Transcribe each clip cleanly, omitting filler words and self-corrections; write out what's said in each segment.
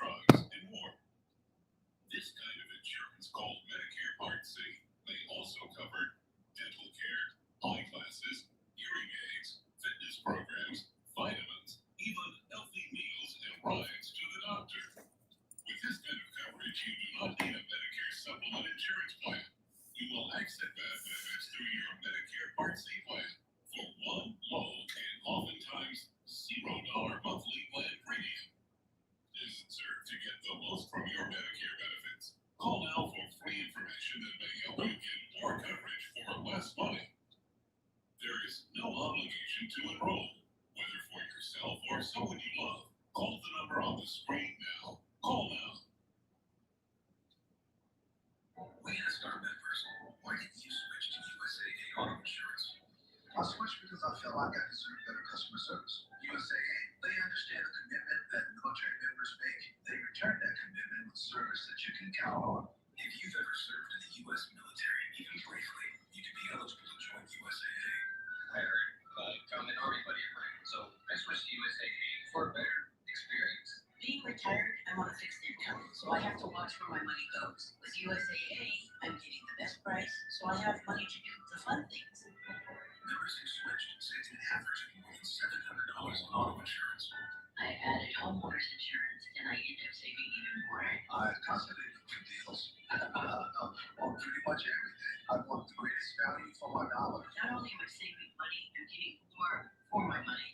drugs, and more. This kind of insurance, called Medicare Part C, may also cover dental care, eyeglasses, hearing aids, fitness programs, vitamins, even healthy meals and rides to the doctor. With this kind of coverage, you do not need a Medicare supplement insurance plan. You will access benefits through your Medicare Part C plan for one low and oftentimes $0 monthly plan premium. Deserve to get the most from your Medicare benefits. Call now for free information that may help you get more coverage for less money. There is no obligation to enroll, whether for yourself or someone you love. Call the number on the screen now. Call now. We asked our members, why did you switch to USAA Auto Insurance? I switched because I felt like I deserved better customer service. USAA, they understand the commitment that military members make. They return that commitment with service that you can count on. If you've ever served in the U.S. military, even briefly, you could be eligible to join USAA. I heard from an Army buddy of mine, so I switched to USAA for a better experience. Being retired, I'm on a fixed income, so I have to watch where my money goes. With USAA, I'm getting the best price, so I have money to do the fun things. Members who switched saved an average of more than $700 on auto insurance. I added homeowners insurance, and I ended up saving even more. I constantly look for deals on pretty much everything. I want the greatest value for my dollar. Not only am I saving money, I'm getting more for my money.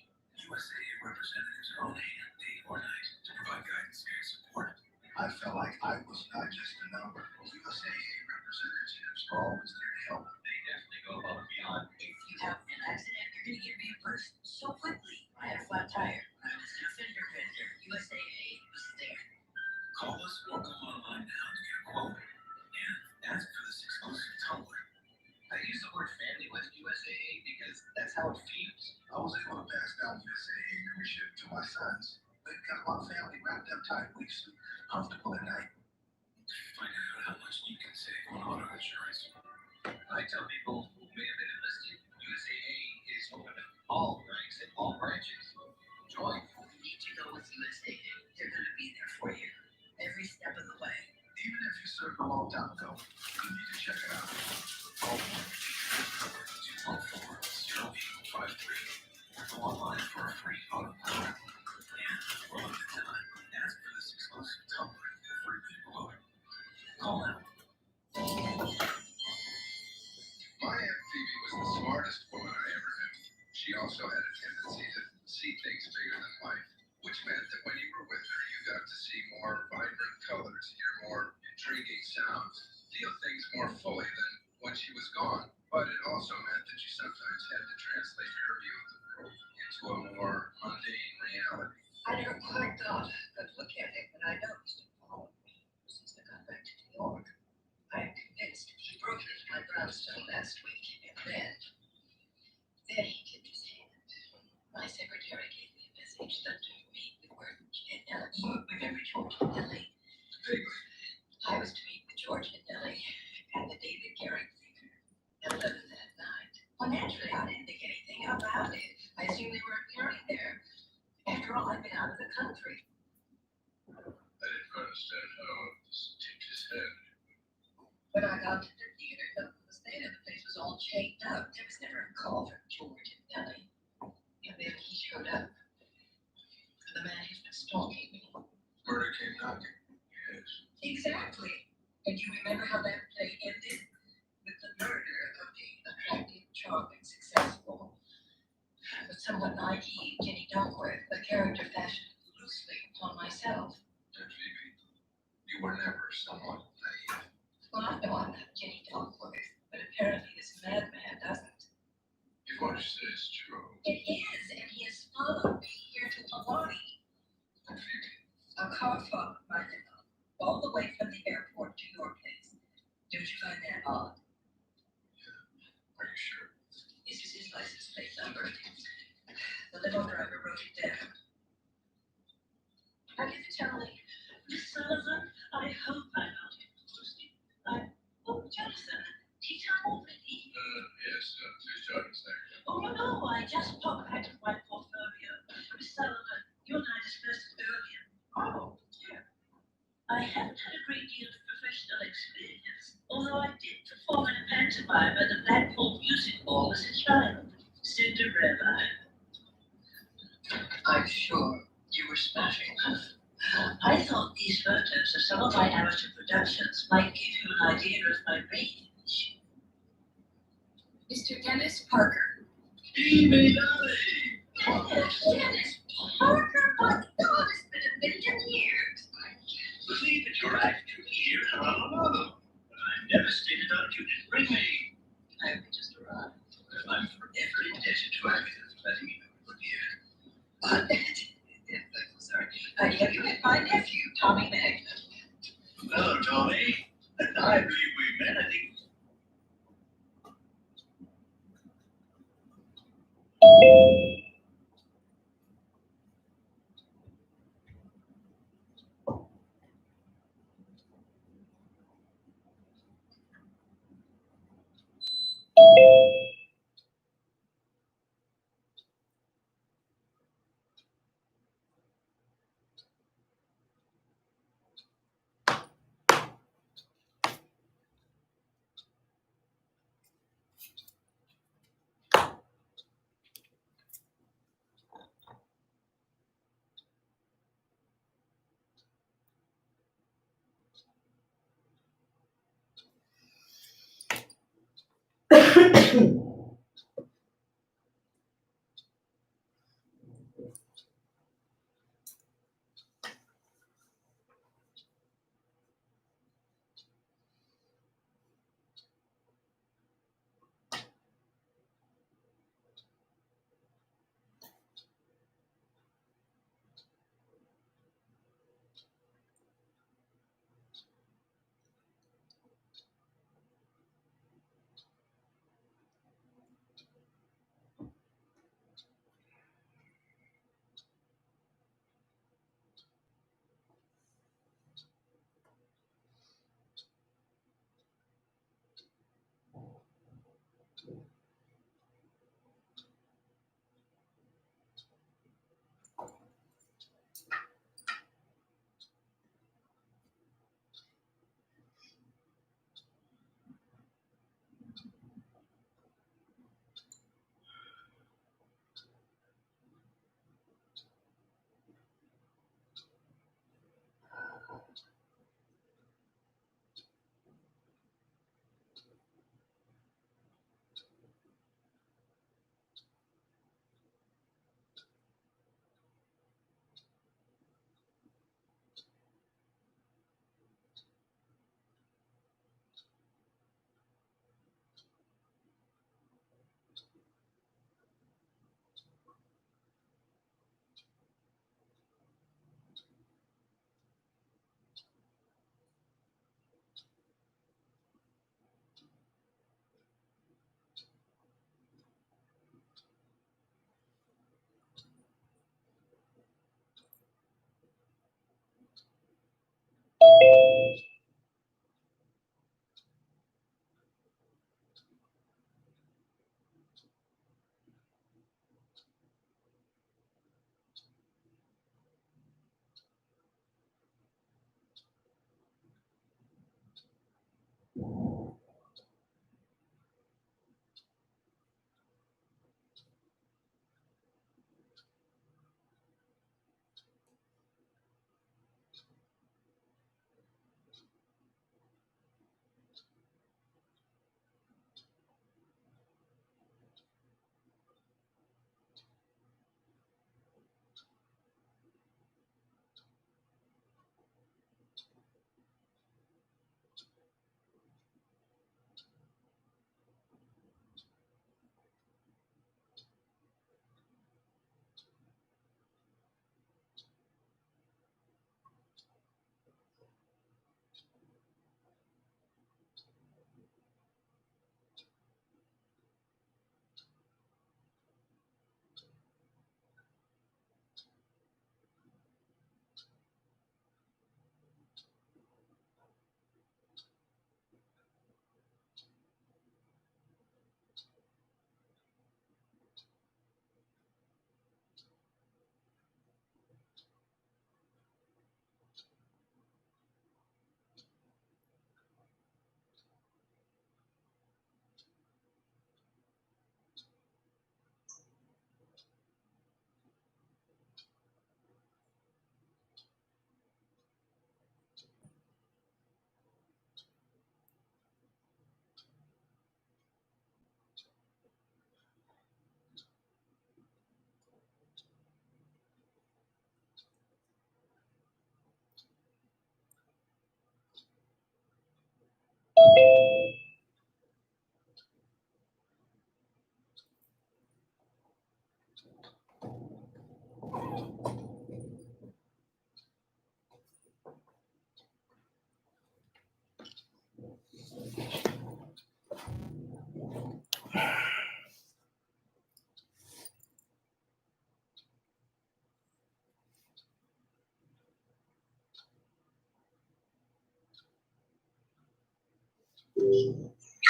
USAA representatives are on hand day or night to provide guidance and support. I felt like I was not just a number. USAA representatives are always there to help. They definitely go above and beyond. If you have an accident, you're going to get reimbursed so quickly. I had a flat tire. I was in a fender bender. USAA was there. Call us or go online now to get a quote. And ask for this exclusive tumbler. I use the word family with USAA because that's how it feels. I was able to pass down USAA membership to my sons. They've got my family wrapped up tight, we sleep comfortable at night. Find out how much you can save on auto insurance. I tell people who may have been enlisted, USAA is open to all ranks and all branches. Join. You need to go with USAA. They're going to be there for you every step of the way. Even if you served a long time ago, you need to check it out. Call 1-214-0853 or go online for a free auto quote. And for limited time, ask for this exclusive tumbler for people over. Call now. My Aunt Phoebe was the smartest woman I ever knew. She also had a tendency to see things bigger than life, which meant that when you were with her, you got to see more vibrant colors, hear more intriguing sounds, feel things more fully than when she was gone. But it also meant that you sometimes had to translate her view of the world into a more mundane reality. I never quite got a good look at it, but I noticed it followed me since I got back to New York. I'm convinced he broke into my brownstone last week, and then he tipped his hand. My secretary gave me a message that took me with where remember George and Nellie? Vaguely. I was to meet with George and Nellie at the David Garrick Theater at 11 that night. Well, naturally, I didn't think anything about it. I assumed they were appearing there. After all, I've been out of the country. I didn't understand how this tipped his head. When I got to the theater, the state of the place was all chained up. There was never a call from George and Nellie. And then he showed up. The man who's been stalking me. Murder came knocking. Yes. Exactly. And you remember how that play ended? With the murder of the attractive, charming, successful, but somewhat naive Jenny Duckworth, a character fashioned loosely upon myself. And Phoebe, you were never somewhat naive. Well, I know I'm not Jenny Duckworth, but apparently this madman doesn't. If what you say is true, It is, and he has followed me here to Hawaii. then Phoebe, A car followed my limo, all the way from the airport to your place. Don't you find that odd? are you sure? This is his license plate number. The limo driver wrote it down. I get to telling Miss Sullivan, I hope I'm not interested. Jonathan, tea time already? Yes, please join us there. Oh, no, I just popped back to my portfolio. Miss Sullivan, you and I discussed it earlier. Oh, yeah. I haven't had a great deal of professional experience, although I did perform in a pantomime at the Blackpool Music Hall as a child. Cinderella. I'm sure you were smashing. I thought these photos of some of my amateur productions might give you an idea of my range. Mr. Dennis Parker. Stevie Oh, Dennis Parker? My God, it's been a million years. believe that your attitude here is unlovable. But I'm devastated that you didn't bring me. I only just arrived. I'm forever indebted to Agatha for letting me know you were here. I'm sorry. Have you met my nephew, Tommy Magnet? Hello, Tommy. I believe we met, I think.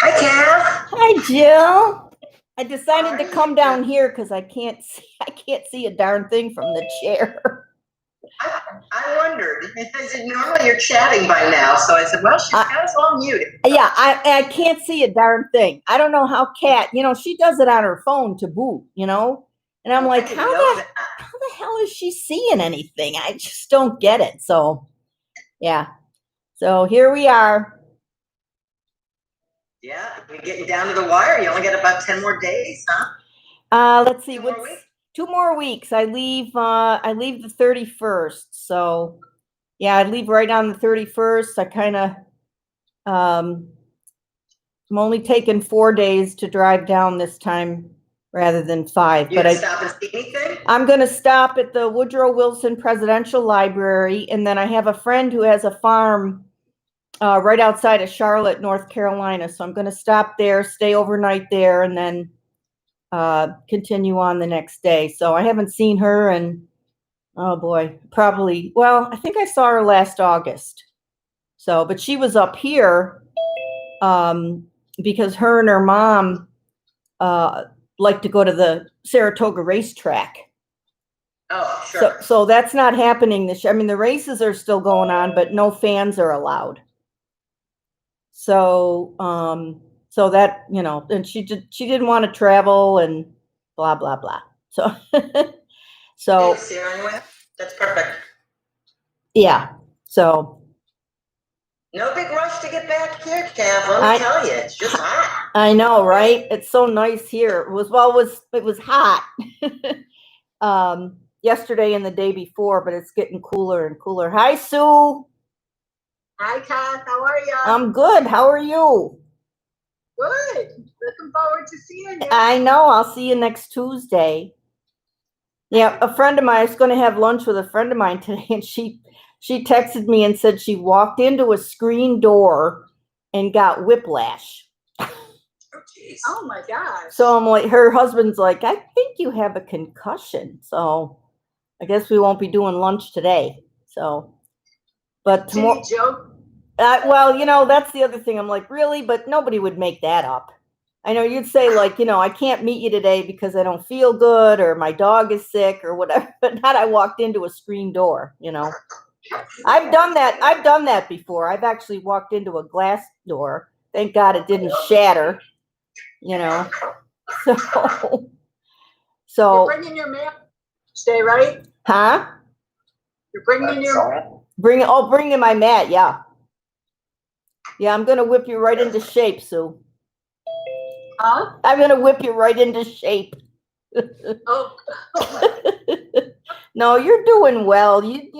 Hi, Kath. Hi, Jill. I decided to come down here because I can't see a darn thing from the chair. I wondered. Normally you're chatting by now, so I said, well, she's got us all muted. Yeah, I can't see a darn thing. I don't know how Kat, she does it on her phone to boot, and I'm like, how the hell is she seeing anything? I just don't get it. So, yeah. So here we are. Yeah, we're getting down to the wire. You only got about 10 more days, huh? Let's see. 2 more weeks. I leave the 31st. So yeah, I leave right on the 31st. I kind of I'm only taking 4 days to drive down this time rather than 5. You gonna stop and see anything? I'm gonna stop at the Woodrow Wilson Presidential Library, and then I have a friend who has a farm right outside of Charlotte, North Carolina. So I'm gonna stop there, stay overnight there, and then continue on the next day. So I haven't seen her and oh boy, I think I saw her last August. So, but she was up here because her and her mom like to go to the Saratoga racetrack. Oh, sure. So that's not happening this year. I mean, the races are still going on, but no fans are allowed. So, so that, and she didn't want to travel and blah, blah, blah. So, Anyway, that's perfect. Yeah. So. No big rush to get back here, Kath. Let me tell you, it's just hot. I know, right? It's so nice here. It was hot yesterday and the day before, but it's getting cooler and cooler. Hi, Sue. Hi, Kath. How are you? I'm good. How are you? Good. Looking forward to seeing you. I know. I'll see you next Tuesday. Yeah, a friend of mine, I was going to have lunch with a friend of mine today, and she texted me and said she walked into a screen door and got whiplash. Oh my gosh. So I'm like, her husband's like, I think you have a concussion. So I guess we won't be doing lunch today. So, but tomorrow. Joke? Well, that's the other thing. I'm like, really? But nobody would make that up. I know you'd say like, I can't meet you today because I don't feel good or my dog is sick or whatever, but not I walked into a screen door, I've done that before. I've actually walked into a glass door. Thank God it didn't shatter, So. You're bringing your mail. Stay right? Huh? You're bringing your. Bring in my mat. Yeah. Yeah, I'm going to whip you right into shape, Sue. Huh? I'm going to whip you right into shape. Oh. No, you're doing well. You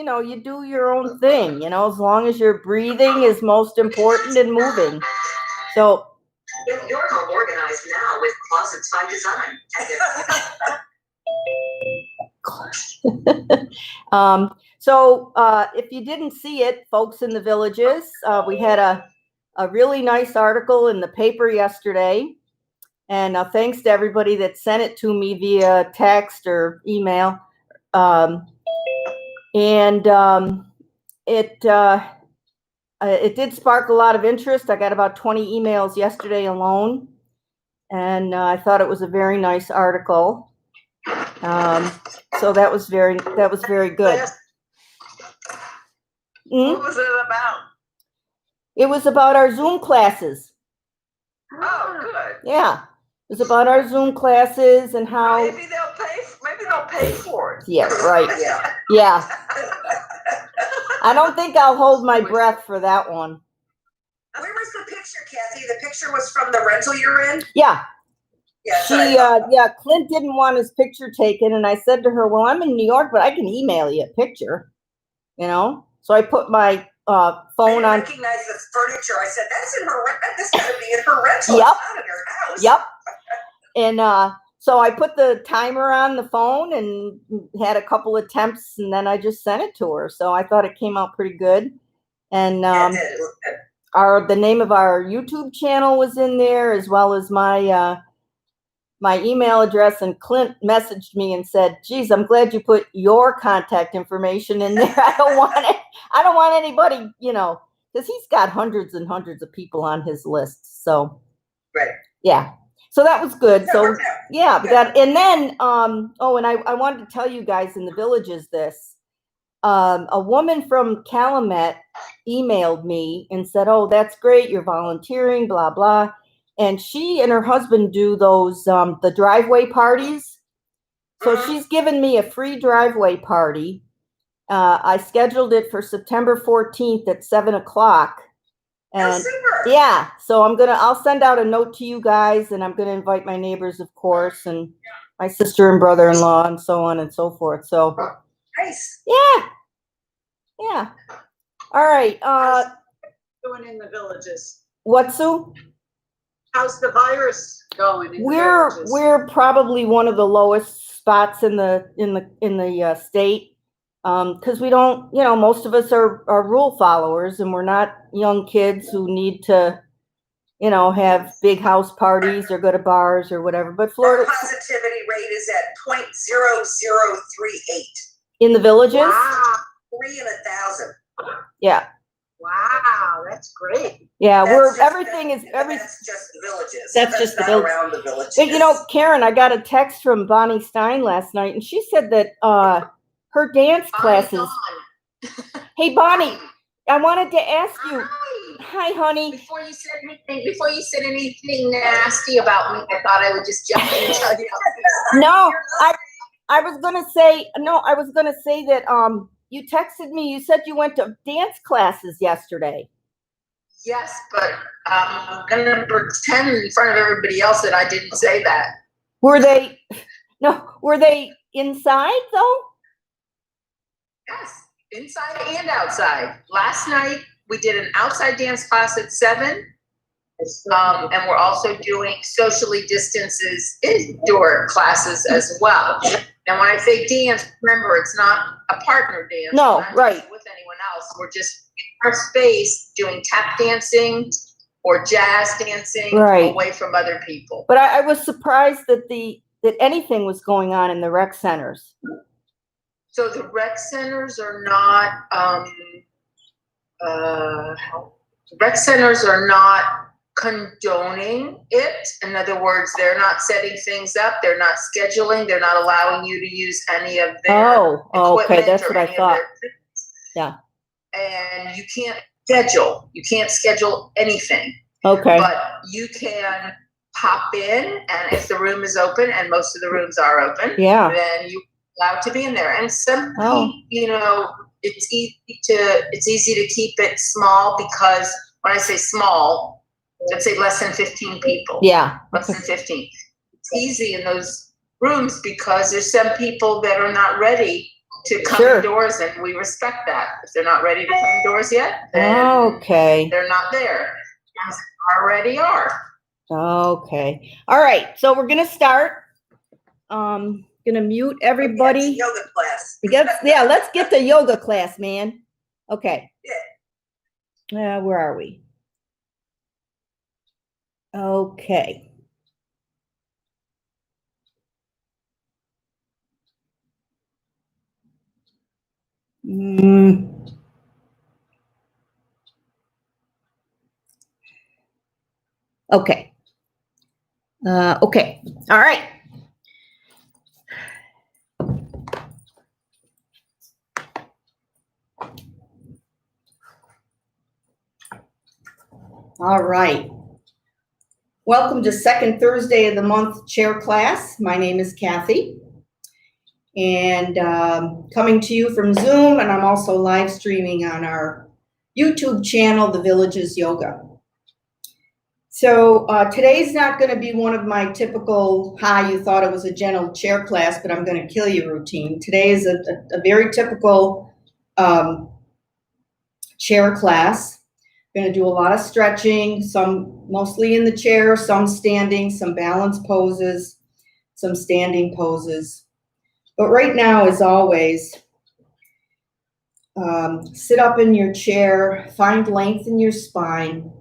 do your own thing, as long as your breathing is most important and moving. So. You're home organized now with Closets by Design. So if you didn't see it, folks in the villages, we had a really nice article in the paper yesterday. And thanks to everybody that sent it to me via text or email. It did spark a lot of interest. I got about 20 emails yesterday alone. And I thought it was a very nice article. So that was very good. What was it about? It was about our Zoom classes. Oh, good. Yeah. It was about our Zoom classes and how. Maybe they'll pay for it. Yeah, right. Yeah. I don't think I'll hold my breath for that one. Where was the picture, Kathy? The picture was from the rental you're in? Yeah. Yeah. Clint didn't want his picture taken, and I said to her, well, I'm in New York, but I can email you a picture, So I put my phone on. I recognize the furniture. I said, this got to be in her rental. Yep. It's not in her house. Yep. And so I put the timer on the phone and had a couple attempts, and then I just sent it to her. So I thought it came out pretty good. And Yeah, it did. It looked good. the name of our YouTube channel was in there, as well as my my email address. And Clint messaged me and said, geez, I'm glad you put your contact information in there. I don't want anybody, because he's got hundreds and hundreds of people on his list. So, Right. yeah. So that was good. So, Okay. yeah, Good. that, and then, oh, and I wanted to tell you guys in the Villages this. A woman from Calumet emailed me and said, "Oh, that's great. You're volunteering, blah, blah." And she and her husband do those, the driveway parties. So she's given me a free driveway party. I scheduled it for September 14th at 7:00. Oh, And super. yeah, so I'll send out a note to you guys, and I'm gonna invite my neighbors, of course, and my sister and brother-in-law and so on and so forth. So Nice. yeah. Yeah. All right. How's doing in the Villages? What, Sue? How's the virus going in the Villages? We're probably one of the lowest spots in the state. Because we don't, most of us are rule followers, and we're not young kids who need to, have big house parties or go to bars or whatever. But Our Florida, positivity rate is at 0.0038. in the Villages, Wow. 3 in 1,000. yeah, Wow, that's great. yeah, That's everything is That's just the Villages. That's just the not Villages. around the Villages. But Karen, I got a text from Bonnie Stein last night, and she said that her dance classes. Hey, Bonnie, I wanted to ask you. Hi, honey. Before you said anything nasty about me, I thought I would just jump in and tell you. No, I was gonna say that you texted me. You said you went to dance classes yesterday. Yes, but I'm gonna pretend in front of everybody else that I didn't say that. Were they inside though? Yes, inside and outside. Last night we did an outside dance class at 7. And we're also doing socially distances indoor classes as well. Now, when I say dance, remember, it's not a partner dance. No, We're not right. dancing with anyone else. We're just in our space doing tap dancing or jazz dancing Right. away from other people. But I was surprised that anything was going on in the rec centers. So the rec centers are not, rec centers are not condoning it. In other words, they're not setting things up, they're not scheduling, they're not allowing you to use any of their Oh, okay, equipment that's or what I any of thought. their things. Yeah. And you can't schedule anything, Okay. but you can pop in, and if the room is open, and most of the rooms are open, Yeah. then you're allowed to be in there. And some, Oh. it's easy to keep it small, because when I say small, let's say less than 15 people. Yeah. Less than 15. It's easy in those rooms because there's some people that are not ready to come Sure. indoors, and we respect that. If they're not ready to come indoors yet, then Okay. they're not there. Ones that already are. Okay. All right. So we're gonna start. Gonna mute everybody. It's yoga class. Let's get to yoga class, man. Okay. Where are we? Okay. Okay. Okay. All right. All right. Welcome to second Thursday of the month chair class. My name is Kathy, and coming to you from Zoom, and I'm also live streaming on our YouTube channel, The Villages Yoga. So today's not going to be one of my typical, hi, you thought it was a gentle chair class, but I'm going to kill you routine. Today is a very typical chair class. Going to do a lot of stretching, some mostly in the chair, some standing, some balance poses, some standing poses. But right now, as always, sit up in your chair, find length in your spine,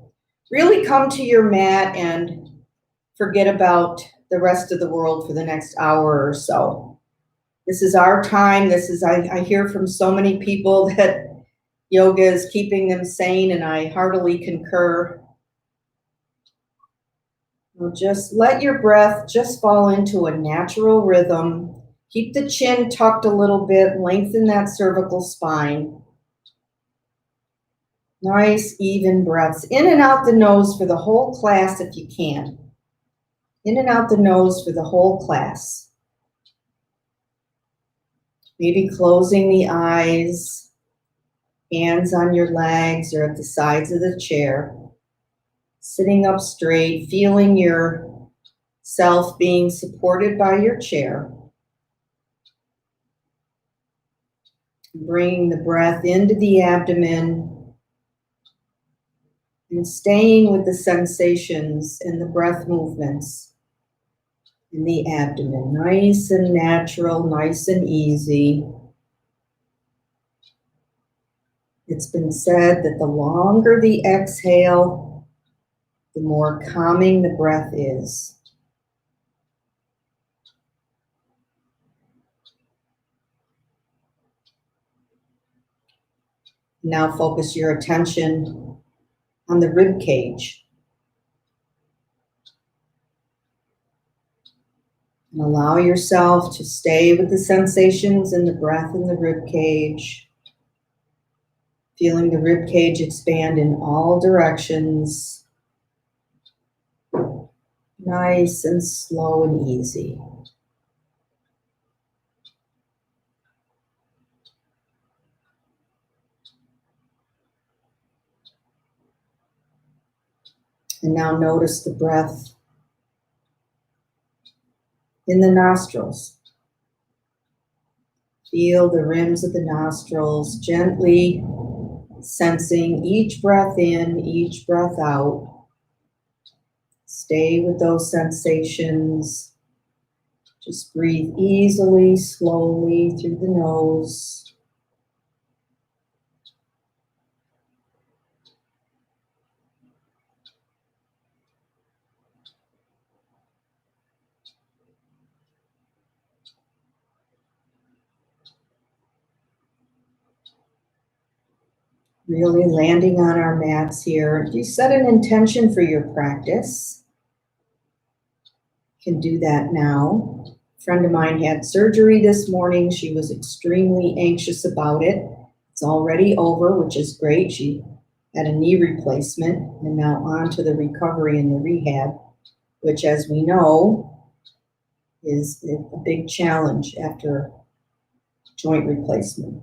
really come to your mat and forget about the rest of the world for the next hour or so. This is our time. I hear from so many people that Yoga is keeping them sane, and I heartily concur. Well, just let your breath just fall into a natural rhythm. Keep the chin tucked a little bit, lengthen that cervical spine. Nice, even breaths. In and out the nose for the whole class if you can. In and out the nose for the whole class. Maybe closing the eyes, hands on your legs or at the sides of the chair. Sitting up straight, feeling yourself being supported by your chair. Bringing the breath into the abdomen and staying with the sensations and the breath movements in the abdomen. Nice and natural, nice and easy. It's been said that the longer the exhale, the more calming the breath is. Now focus your attention on the rib cage. And allow yourself to stay with the sensations in the breath in the rib cage. Feeling the rib cage expand in all directions. Nice and slow and easy. And now notice the breath in the nostrils. Feel the rims of the nostrils, gently sensing each breath in, each breath out. Stay with those sensations. Just breathe easily, slowly through the nose. Really landing on our mats here. If you set an intention for your practice, you can do that now. A friend of mine had surgery this morning. She was extremely anxious about it. It's already over, which is great. She had a knee replacement and now on to the recovery and the rehab, which, as we know, is a big challenge after joint replacement.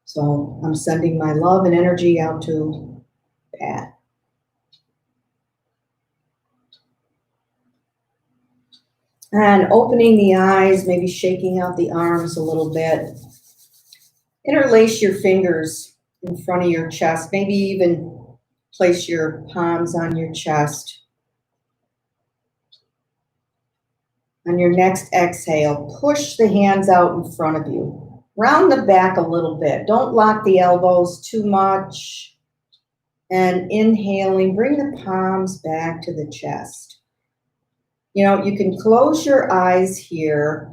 So I'm sending my love and energy out to Pat. And opening the eyes, maybe shaking out the arms a little bit. Interlace your fingers in front of your chest. Maybe even place your palms on your chest. On your next exhale, push the hands out in front of you. Round the back a little bit. Don't lock the elbows too much. And inhaling, bring the palms back to the chest. You know, you can close your eyes here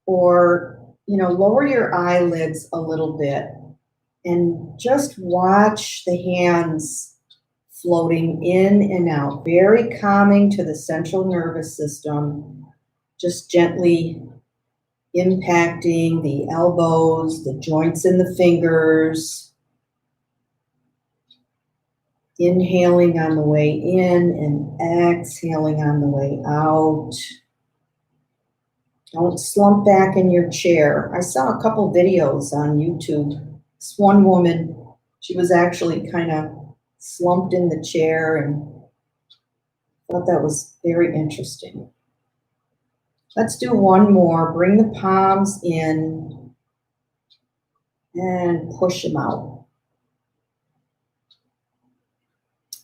or, lower your eyelids a little bit and just watch the hands floating in and out. Very calming to the central nervous system. Just gently impacting the elbows, the joints in the fingers. Inhaling on the way in and exhaling on the way out. Don't slump back in your chair. I saw a couple videos on YouTube. This one woman, she was actually kind of slumped in the chair, and I thought that was very interesting. Let's do one more. Bring the palms in and push them out.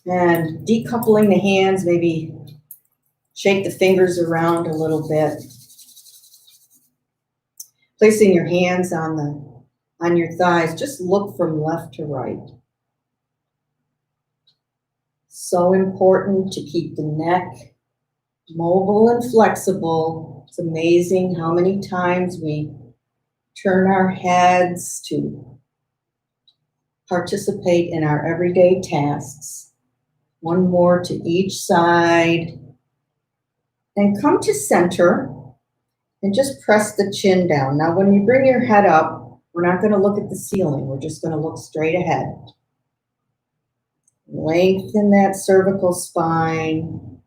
And decoupling the hands, maybe shake the fingers around a little bit. Placing your hands on your thighs, just look from left to right. So important to keep the neck mobile and flexible. It's amazing how many times we turn our heads to participate in our everyday tasks. One more to each side. And come to center and just press the chin down. Now, when you bring your head up, we're not going to look at the ceiling. We're just going to look straight ahead. Lengthen that cervical spine.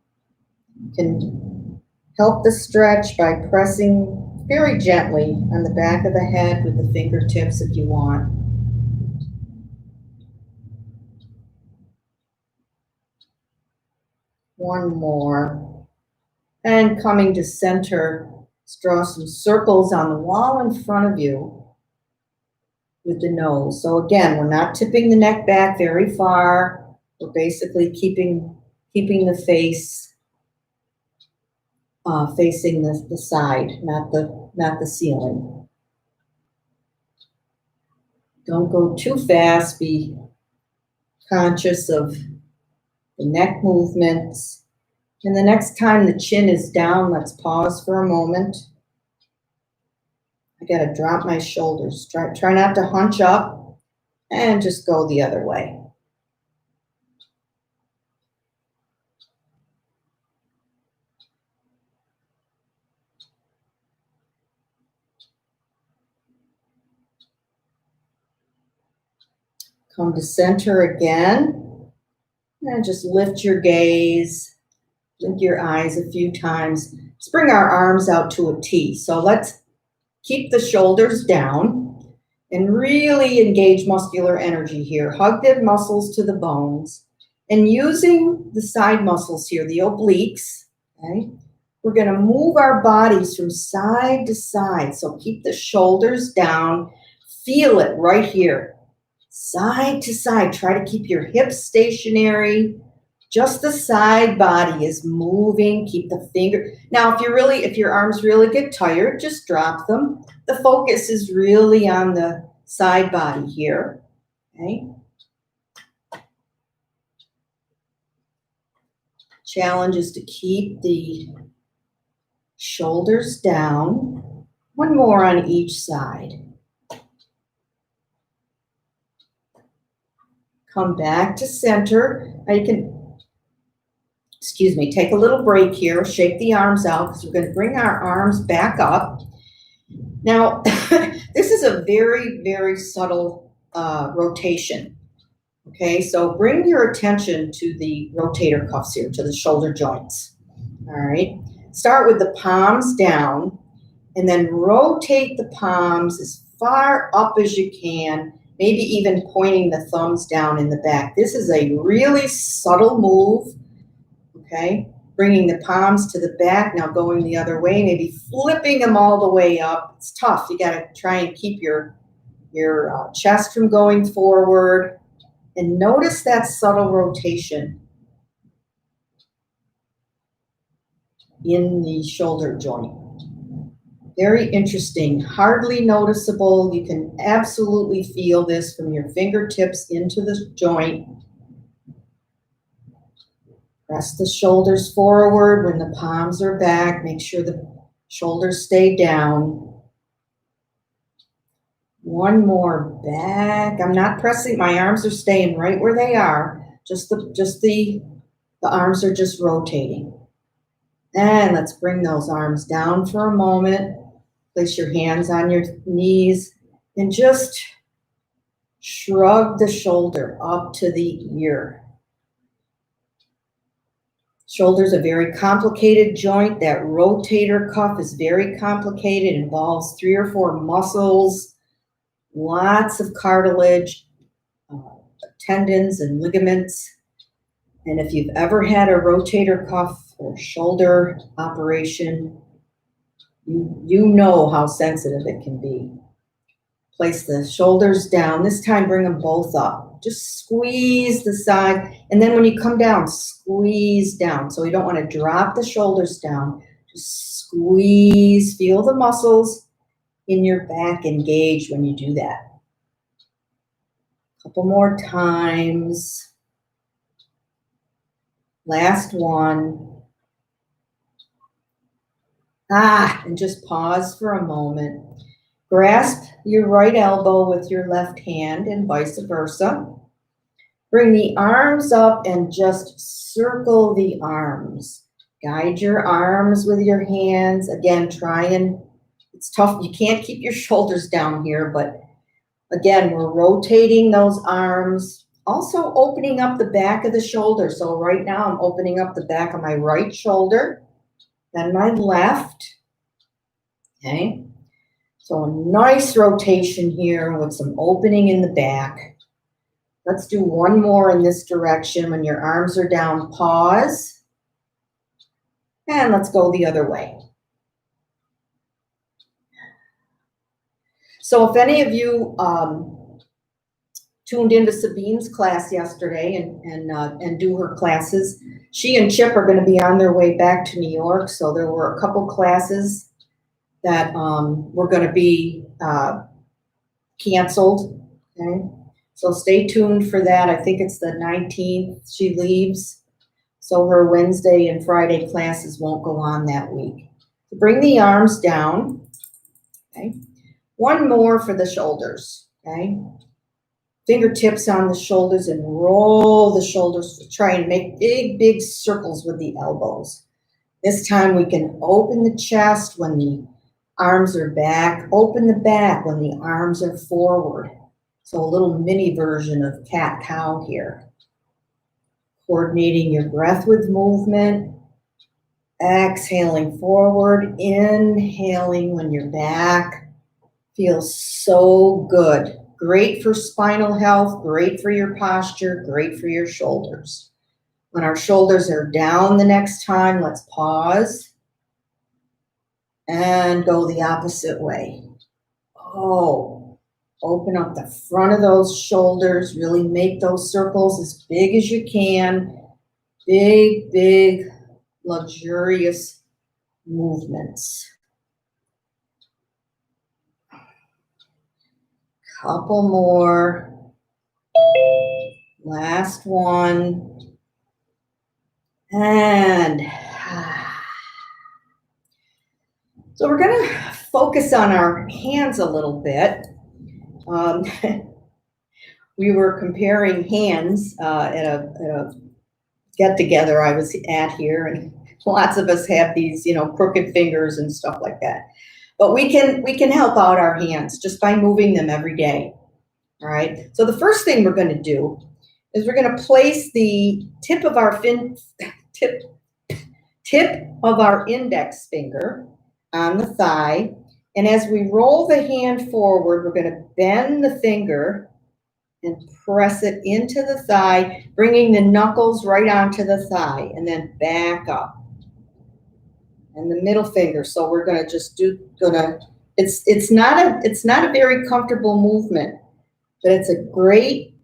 You can help the stretch by pressing very gently on the back of the head with the fingertips if you want. One more. And coming to center, let's draw some circles on the wall in front of you with the nose. So again, we're not tipping the neck back very far. We're basically keeping the face facing the side, not the ceiling. Don't go too fast. Be conscious of the neck movements. And the next time the chin is down, let's pause for a moment. I gotta drop my shoulders. Try not to hunch up and just go the other way. Come to center again, and just lift your gaze, blink your eyes a few times. Let's bring our arms out to a T. So let's keep the shoulders down and really engage muscular energy here. Hug the muscles to the bones. And using the side muscles here, the obliques, okay, we're gonna move our bodies from side to side. So keep the shoulders down, feel it right here. Side to side, try to keep your hips stationary. Just the side body is moving. Keep the finger. Now, if your arms really get tired, just drop them. The focus is really on the side body here, okay? Challenge is to keep the shoulders down. One more on each side. Come back to center. Now you can, take a little break here. Shake the arms out because we're going to bring our arms back up. Now, this is a very, very subtle rotation. Okay, so bring your attention to the rotator cuffs here, to the shoulder joints. All right, start with the palms down and then rotate the palms as far up as you can. Maybe even pointing the thumbs down in the back. This is a really subtle move, okay? Bringing the palms to the back, now going the other way, maybe flipping them all the way up. It's tough. You gotta try and keep your chest from going forward. And notice that subtle rotation in the shoulder joint. Very interesting, hardly noticeable. You can absolutely feel this from your fingertips into the joint. Press the shoulders forward when the palms are back. Make sure the shoulders stay down. One more back. I'm not pressing, my arms are staying right where they are. The arms are just rotating. And let's bring those arms down for a moment. Place your hands on your knees and just shrug the shoulder up to the ear. Shoulder's a very complicated joint. That rotator cuff is very complicated. It involves 3 or 4 muscles, lots of cartilage, tendons and ligaments. And if you've ever had a rotator cuff or shoulder operation, you know how sensitive it can be. Place the shoulders down. This time, bring them both up. Just squeeze the side. And then when you come down, squeeze down. So you don't want to drop the shoulders down. Just squeeze. Feel the muscles in your back engage when you do that. A couple more times. Last one. And just pause for a moment. Grasp your right elbow with your left hand and vice versa. Bring the arms up and just circle the arms. Guide your arms with your hands. Again, it's tough. You can't keep your shoulders down here, but again, we're rotating those arms. Also opening up the back of the shoulder. So right now I'm opening up the back of my right shoulder, then my left. Okay. So a nice rotation here with some opening in the back. Let's do one more in this direction. When your arms are down, pause. And let's go the other way. So if any of you tuned into Sabine's class yesterday and do her classes, she and Chip are going to be on their way back to New York. So there were a couple classes that were going to be canceled. Okay. So stay tuned for that. I think it's the 19th she leaves. So her Wednesday and Friday classes won't go on that week. Bring the arms down. Okay. One more for the shoulders. Okay. Fingertips on the shoulders and roll the shoulders. Try and make big, big circles with the elbows. This time we can open the chest when the arms are back. Open the back when the arms are forward. So a little mini version of cat-cow here. Coordinating your breath with movement. Exhaling forward. Inhaling when you're back. Feels so good. Great for spinal health. Great for your posture. Great for your shoulders. When our shoulders are down the next time, let's pause. And go the opposite way. Oh. Open up the front of those shoulders. Really make those circles as big as you can. Big, big, luxurious movements. Couple more. Last one. And so we're going to focus on our hands a little bit. We were comparing hands at a get-together I was at here, and lots of us have these, crooked fingers and stuff like that. But we can help out our hands just by moving them every day. All right. So the first thing we're going to do is we're going to place the tip of our index finger on the thigh. And as we roll the hand forward, we're going to bend the finger and press it into the thigh, bringing the knuckles right onto the thigh, and then back up. And the middle finger. So we're going to just it's not a very comfortable movement, but it's a great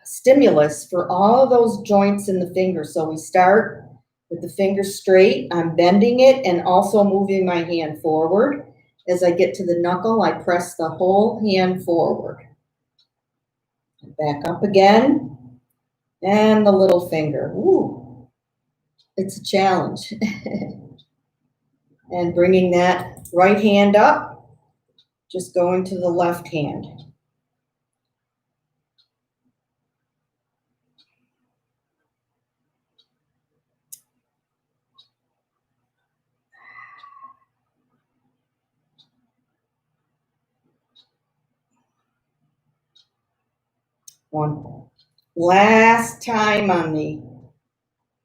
stimulus for all of those joints in the finger. So we start with the finger straight. I'm bending it and also moving my hand forward. As I get to the knuckle, I press the whole hand forward. Back up again. And the little finger. Ooh, it's a challenge. And bringing that right hand up, just going to the left hand. One last time on the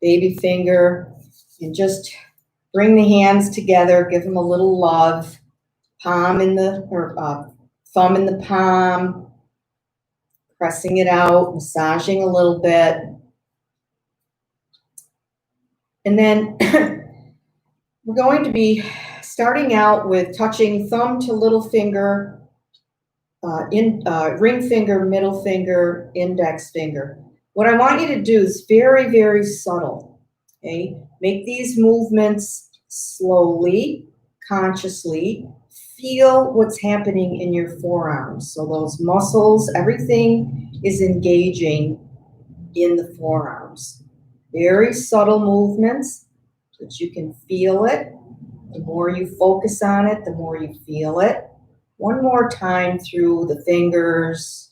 baby finger, and just bring the hands together, give them a little love. Thumb in the palm, pressing it out, massaging a little bit. And then we're going to be starting out with touching thumb to little finger, ring finger, middle finger, index finger. What I want you to do is very, very subtle. Okay, make these movements slowly, consciously. Feel what's happening in your forearms. So those muscles, everything is engaging in the forearms. Very subtle movements, but you can feel it. The more you focus on it, the more you feel it. One more time through the fingers.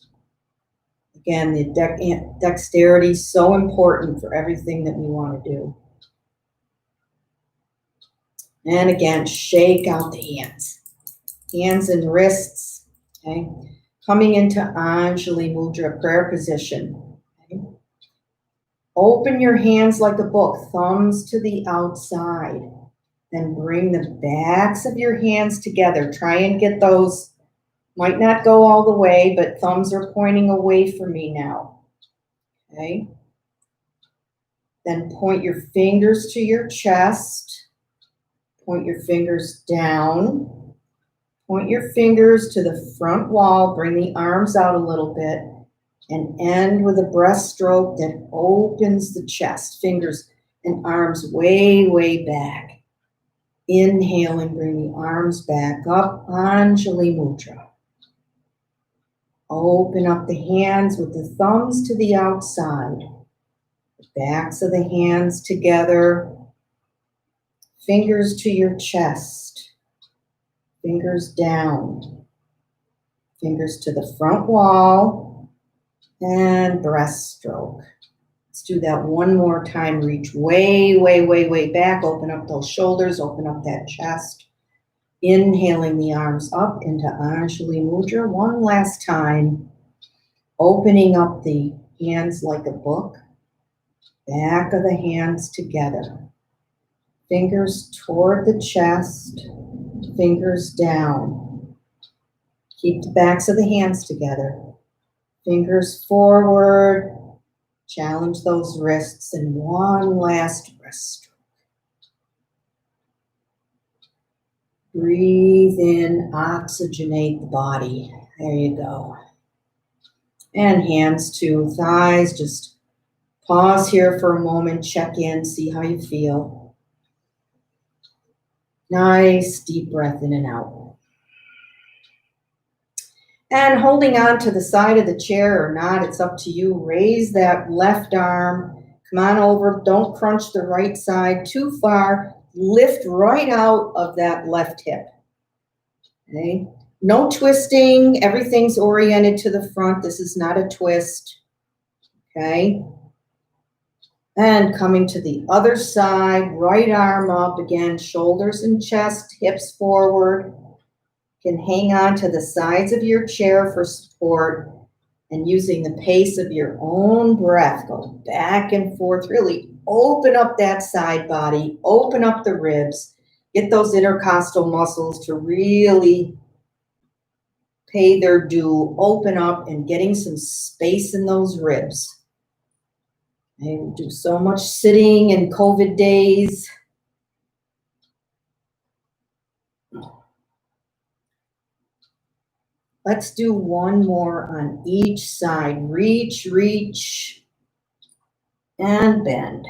Again, the dexterity is so important for everything that we want to do. And again, shake out the hands. Hands and wrists, okay? Coming into Anjali Mudra, prayer position. Okay? Open your hands like a book, thumbs to the outside. Then bring the backs of your hands together. Try and get those, might not go all the way, but thumbs are pointing away from me now. Okay? Then point your fingers to your chest. Point your fingers down. Point your fingers to the front wall. Bring the arms out a little bit. And end with a breaststroke that opens the chest. Fingers and arms way, way back. Inhale and bring the arms back up. Anjali Mudra. Open up the hands with the thumbs to the outside. The backs of the hands together. Fingers to your chest. Fingers down. Fingers to the front wall. And breaststroke. Let's do that one more time. Reach way, way, way, way back. Open up those shoulders. Open up that chest. Inhaling the arms up into Anjali Mudra. One last time. Opening up the hands like a book. Back of the hands together. Fingers toward the chest. Fingers down. Keep the backs of the hands together. Fingers forward. Challenge those wrists, and one last breaststroke. Breathe in, oxygenate the body. There you go. And hands to thighs. Just pause here for a moment, check in, see how you feel. Nice deep breath in and out. And holding on to the side of the chair or not, it's up to you. Raise that left arm. Come on over. Don't crunch the right side too far. Lift right out of that left hip. Okay? No twisting. Everything's oriented to the front. This is not a twist. Okay? And coming to the other side, right arm up again, shoulders and chest, hips forward. You can hang on to the sides of your chair for support and using the pace of your own breath, go back and forth, really open up that side body, open up the ribs, get those intercostal muscles to really pay their due, open up and getting some space in those ribs. And do so much sitting in COVID days. Let's do one more on each side. Reach, reach, and bend.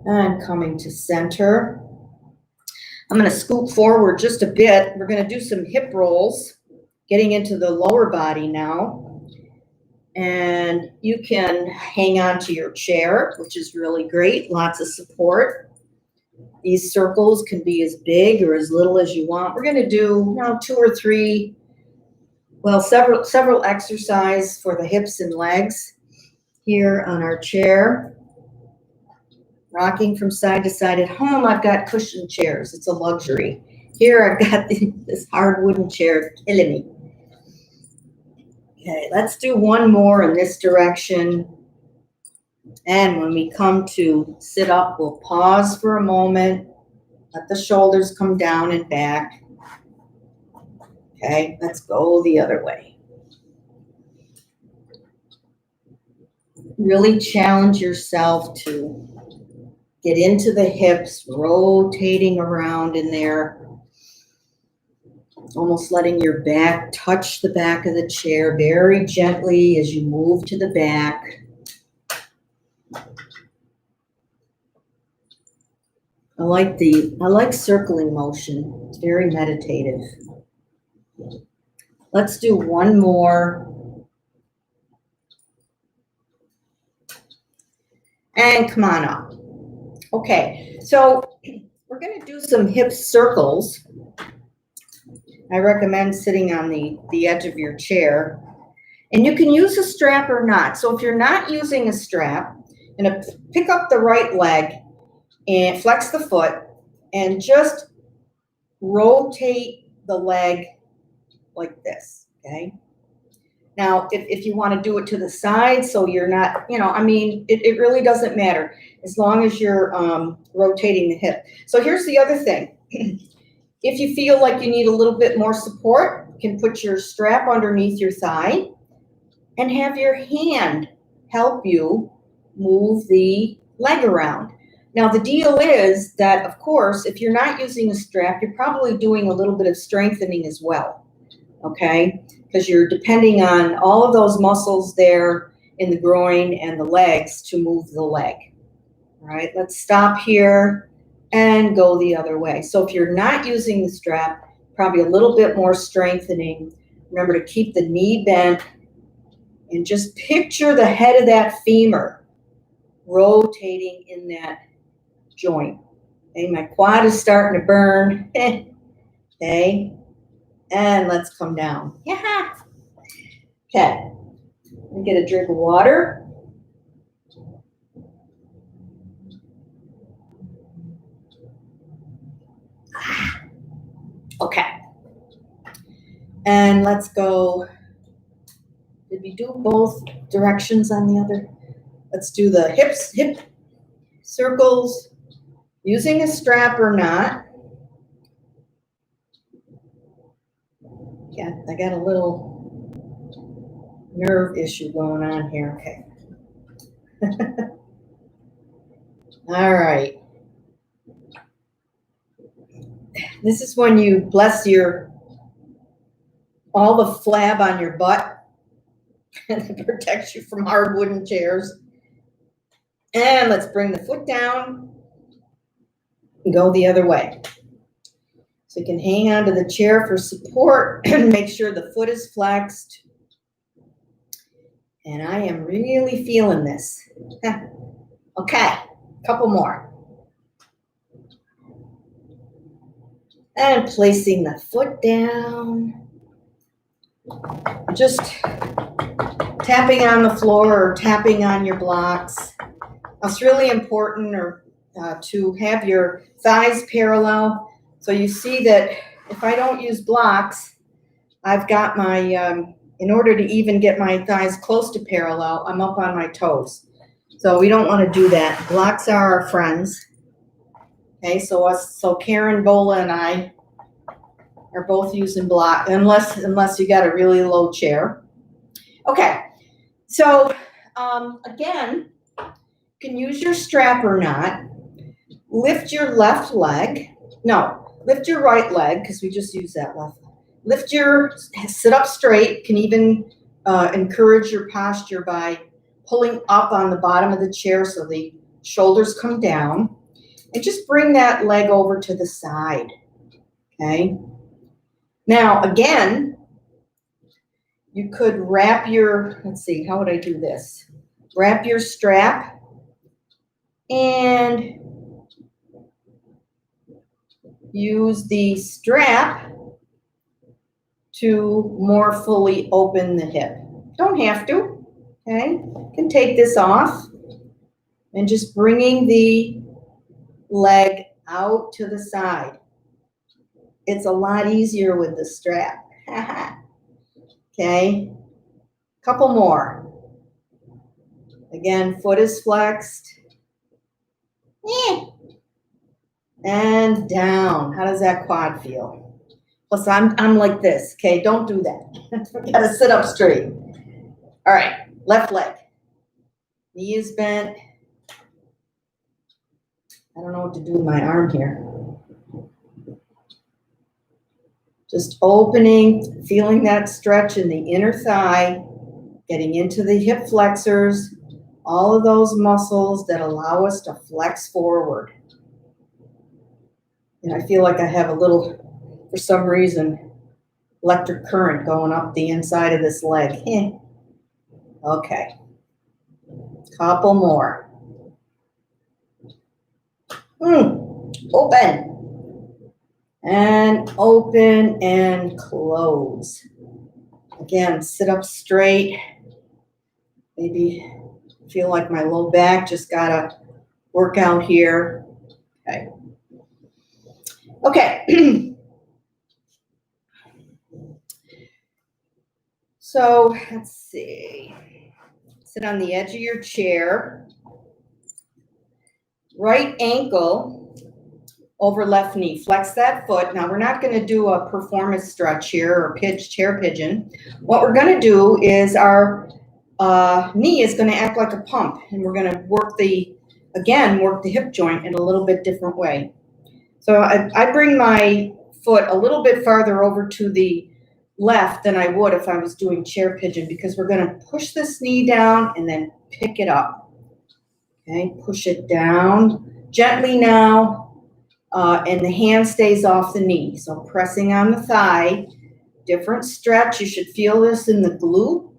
And coming to center. I'm going to scoop forward just a bit. We're going to do some hip rolls, getting into the lower body now. And you can hang on to your chair, which is really great. Lots of support. These circles can be as big or as little as you want. We're going to do now 2 or 3, well, several exercises for the hips and legs here on our chair. Rocking from side to side. At home, I've got cushioned chairs. It's a luxury. Here, I've got this hard wooden chair killing me. Okay, let's do one more in this direction. And when we come to sit up, we'll pause for a moment. Let the shoulders come down and back. Okay, let's go the other way. Really challenge yourself to get into the hips, rotating around in there. Almost letting your back touch the back of the chair very gently as you move to the back. I like circling motion. It's very meditative. Let's do one more. And come on up. Okay, so we're gonna do some hip circles. I recommend sitting on the edge of your chair. And you can use a strap or not. So if you're not using a strap, you're gonna pick up the right leg and flex the foot and just rotate the leg like this, okay? Now, if you want to do it to the side, so you're not, I mean, it really doesn't matter as long as you're rotating the hip. So here's the other thing. If you feel like you need a little bit more support, you can put your strap underneath your thigh and have your hand help you move the leg around. Now, the deal is that, of course, if you're not using a strap, you're probably doing a little bit of strengthening as well, okay? Because you're depending on all of those muscles there in the groin and the legs to move the leg. All right, let's stop here and go the other way. So if you're not using the strap, probably a little bit more strengthening. Remember to keep the knee bent and just picture the head of that femur rotating in that joint. Okay, my quad is starting to burn. Okay, and let's come down. Yeah. Okay, let me get a drink of water. Okay, and let's go. Did we do both directions on the other? Let's do the hip circles, using a strap or not. Yeah, I got a little nerve issue going on here. Okay. All right. This is when you bless all the flab on your butt and it protects you from hard wooden chairs. And let's bring the foot down and go the other way. So you can hang onto the chair for support and make sure the foot is flexed. And I am really feeling this. Okay, a couple more. And placing the foot down. Just tapping on the floor or tapping on your blocks. It's really important to have your thighs parallel. So you see that if I don't use blocks, I've got my, in order to even get my thighs close to parallel, I'm up on my toes. So we don't want to do that. Blocks are our friends. Okay, so Karen Bola and I are both using block, unless you got a really low chair. Okay, so again, you can use your strap or not. Lift your left leg. No, lift your right leg, because we just used that left leg. Sit up straight. Can even encourage your posture by pulling up on the bottom of the chair so the shoulders come down. And just bring that leg over to the side, okay? Now, again, you could wrap let's see, how would I do this? Wrap your strap and use the strap to more fully open the hip. Don't have to, okay? You can take this off and just bringing the leg out to the side. It's a lot easier with the strap. Okay, couple more. Again, foot is flexed. And down. How does that quad feel? Plus, I'm like this. Okay, don't do that. Gotta sit up straight. All right, left leg. Knee is bent. I don't know what to do with my arm here. Just opening, feeling that stretch in the inner thigh, getting into the hip flexors, all of those muscles that allow us to flex forward. And I feel like I have a little, for some reason, electric current going up the inside of this leg. Okay. Couple more. Open. And open and close. Again, sit up straight. Maybe feel like my low back just gotta work out here. Okay. Okay. So let's see. Sit on the edge of your chair. Right ankle over left knee. Flex that foot. Now we're not going to do a performance stretch here or chair pigeon. What we're going to do is our knee is going to act like a pump, and we're going to work the hip joint in a little bit different way. So I bring my foot a little bit farther over to the left than I would if I was doing chair pigeon, because we're going to push this knee down and then pick it up. Okay, push it down gently now. And the hand stays off the knee. So pressing on the thigh, different stretch. You should feel this in the glute.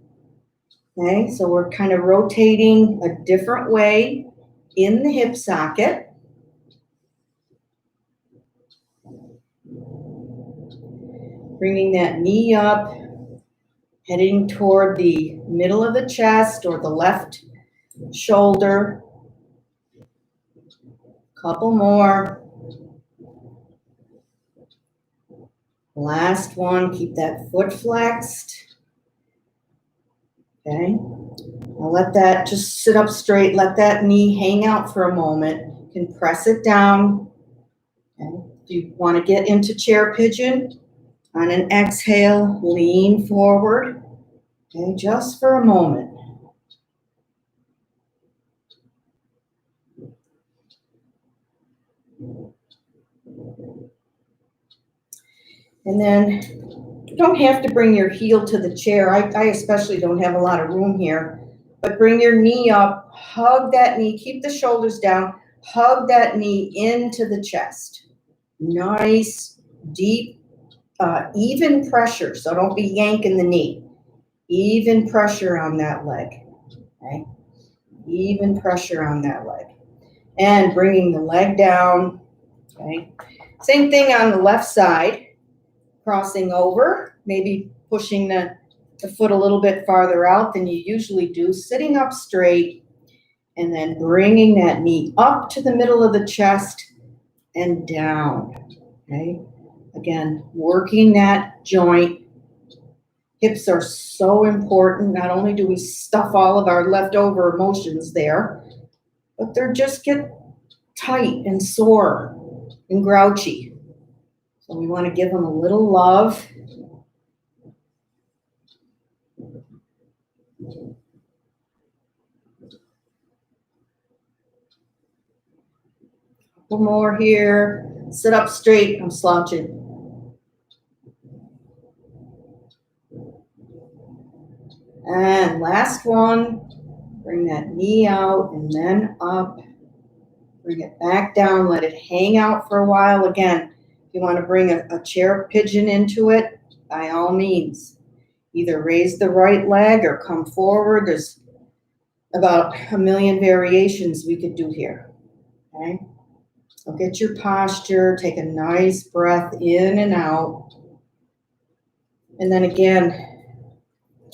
Okay, so we're kind of rotating a different way in the hip socket. Bringing that knee up, heading toward the middle of the chest or the left shoulder. Couple more. Last one, keep that foot flexed. Okay, now let that just sit up straight. Let that knee hang out for a moment. You can press it down. Okay. If you want to get into chair pigeon, on an exhale, lean forward. Okay, just for a moment. And then you don't have to bring your heel to the chair. I especially don't have a lot of room here. But bring your knee up, hug that knee, keep the shoulders down, hug that knee into the chest. Nice, deep, even pressure. So don't be yanking the knee. Even pressure on that leg. Okay? Even pressure on that leg. And bringing the leg down. Okay? Same thing on the left side. Crossing over, maybe pushing the foot a little bit farther out than you usually do, sitting up straight, and then bringing that knee up to the middle of the chest and down, okay? Again, working that joint. Hips are so important. Not only do we stuff all of our leftover emotions there, but they're just get tight and sore and grouchy. So we want to give them a little love. Couple more here. Sit up straight. I'm slouching. And last one. Bring that knee out and then up. Bring it back down. Let it hang out for a while. Again, if you want to bring a chair pigeon into it, by all means, either raise the right leg or come forward. There's about a million variations we could do here. Okay, so get your posture, take a nice breath in and out. And then again,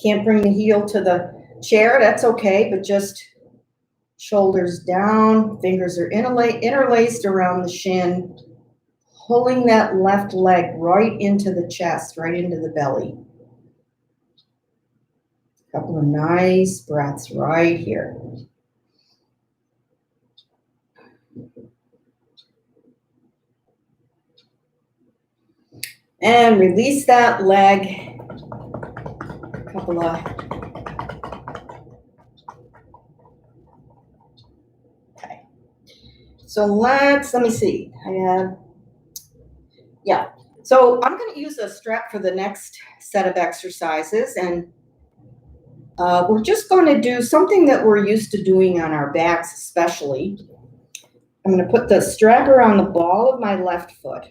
can't bring the heel to the chair, that's okay, but just shoulders down, fingers are interlaced around the shin, pulling that left leg right into the chest, right into the belly. A couple of nice breaths right here. And release that leg. A couple of so let me see. So I'm going to use a strap for the next set of exercises, and we're just going to do something that we're used to doing on our backs especially. I'm going to put the strap around the ball of my left foot.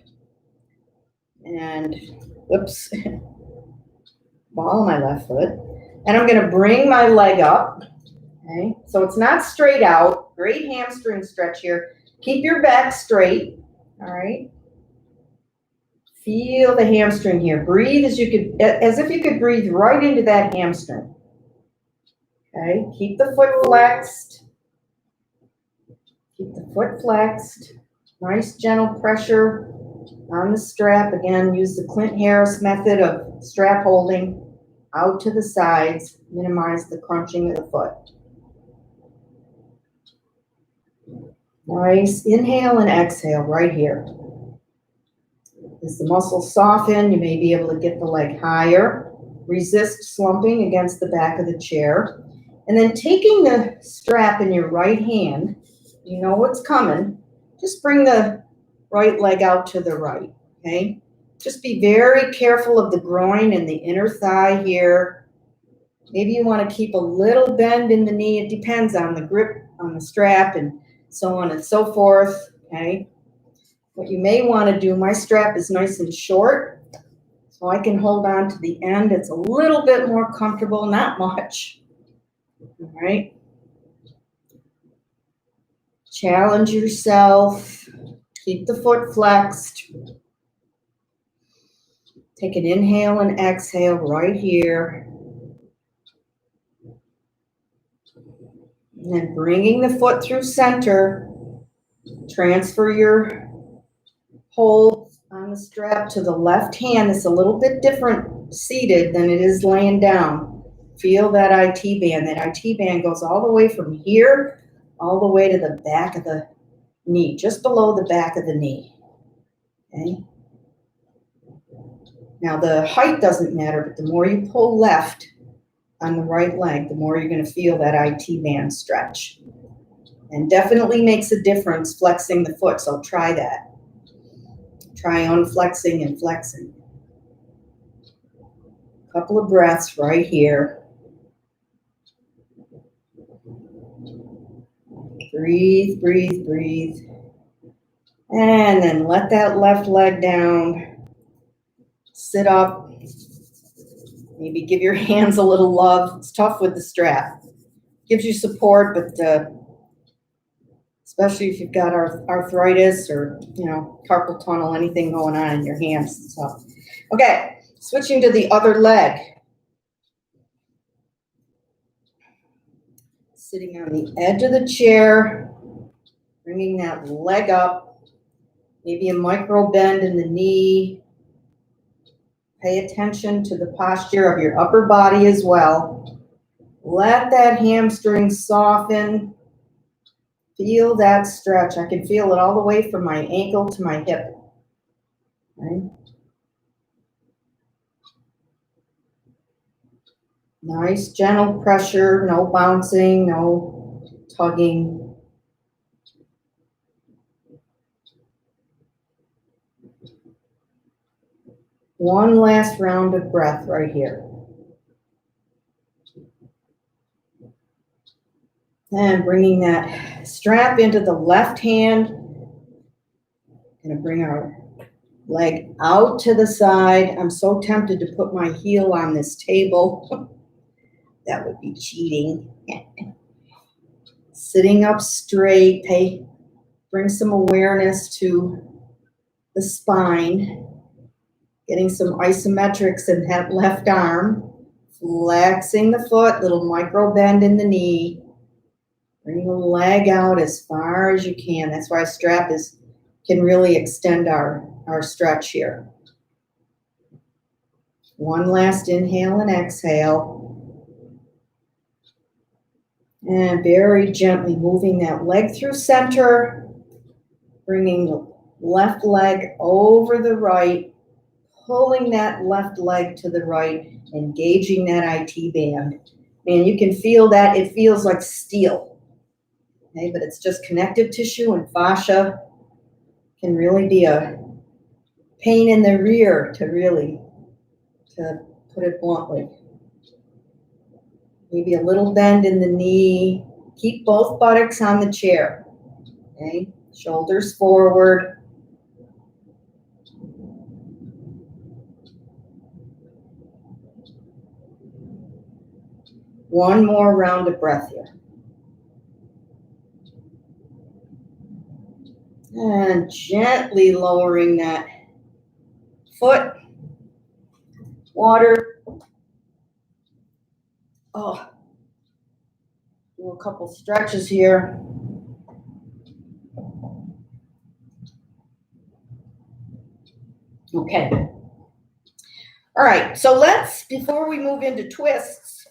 And, whoops, ball of my left foot. And I'm going to bring my leg up. Okay, so it's not straight out. Great hamstring stretch here. Keep your back straight, all right? Feel the hamstring here. Breathe as if you could breathe right into that hamstring. Okay, keep the foot flexed. Keep the foot flexed. Nice gentle pressure on the strap. Again, use the Clint Harris method of strap holding out to the sides. Minimize the crunching of the foot. Nice. Inhale and exhale right here. As the muscles soften, you may be able to get the leg higher. Resist slumping against the back of the chair. And then taking the strap in your right hand, you know what's coming. Just bring the right leg out to the right, okay? Just be very careful of the groin and the inner thigh here. Maybe you want to keep a little bend in the knee. It depends on the grip on the strap and so on and so forth, okay? What you may want to do, my strap is nice and short, so I can hold on to the end. It's a little bit more comfortable, not much, all right? Challenge yourself. Keep the foot flexed. Take an inhale and exhale right here. And then bringing the foot through center, transfer your hold on the strap to the left hand. It's a little bit different seated than it is laying down. Feel that IT band. That IT band goes all the way from here, all the way to the back of the knee, just below the back of the knee. Okay? Now the height doesn't matter, but the more you pull left on the right leg, the more you're going to feel that IT band stretch. And definitely makes a difference flexing the foot, so try that. Try unflexing and flexing. A couple of breaths right here. Breathe, breathe, breathe. And then let that left leg down. Sit up. Maybe give your hands a little love. It's tough with the strap. Gives you support, but especially if you've got arthritis or, carpal tunnel, anything going on in your hands. So, okay, switching to the other leg. Sitting on the edge of the chair, bringing that leg up, maybe a micro bend in the knee. Pay attention to the posture of your upper body as well. Let that hamstring soften. Feel that stretch. I can feel it all the way from my ankle to my hip. Okay. Nice gentle pressure, no bouncing, no tugging. One last round of breath right here. And bringing that strap into the left hand. Going to bring our leg out to the side. I'm so tempted to put my heel on this table. That would be cheating. Sitting up straight. Bring some awareness to the spine. Getting some isometrics in that left arm. Flexing the foot, little micro bend in the knee. Bring the leg out as far as you can. That's why a strap can really extend our stretch here. One last inhale and exhale. And very gently moving that leg through center. Bringing the left leg over the right. Pulling that left leg to the right. Engaging that IT band. Man, you can feel that. It feels like steel. Okay, but it's just connective tissue and fascia. Can really be a pain in the rear to put it bluntly. Maybe a little bend in the knee. Keep both buttocks on the chair. Okay, shoulders forward. One more round of breath here. And gently lowering that foot. Water. Oh, do a couple stretches here. Okay. All right, so let's, before we move into twists,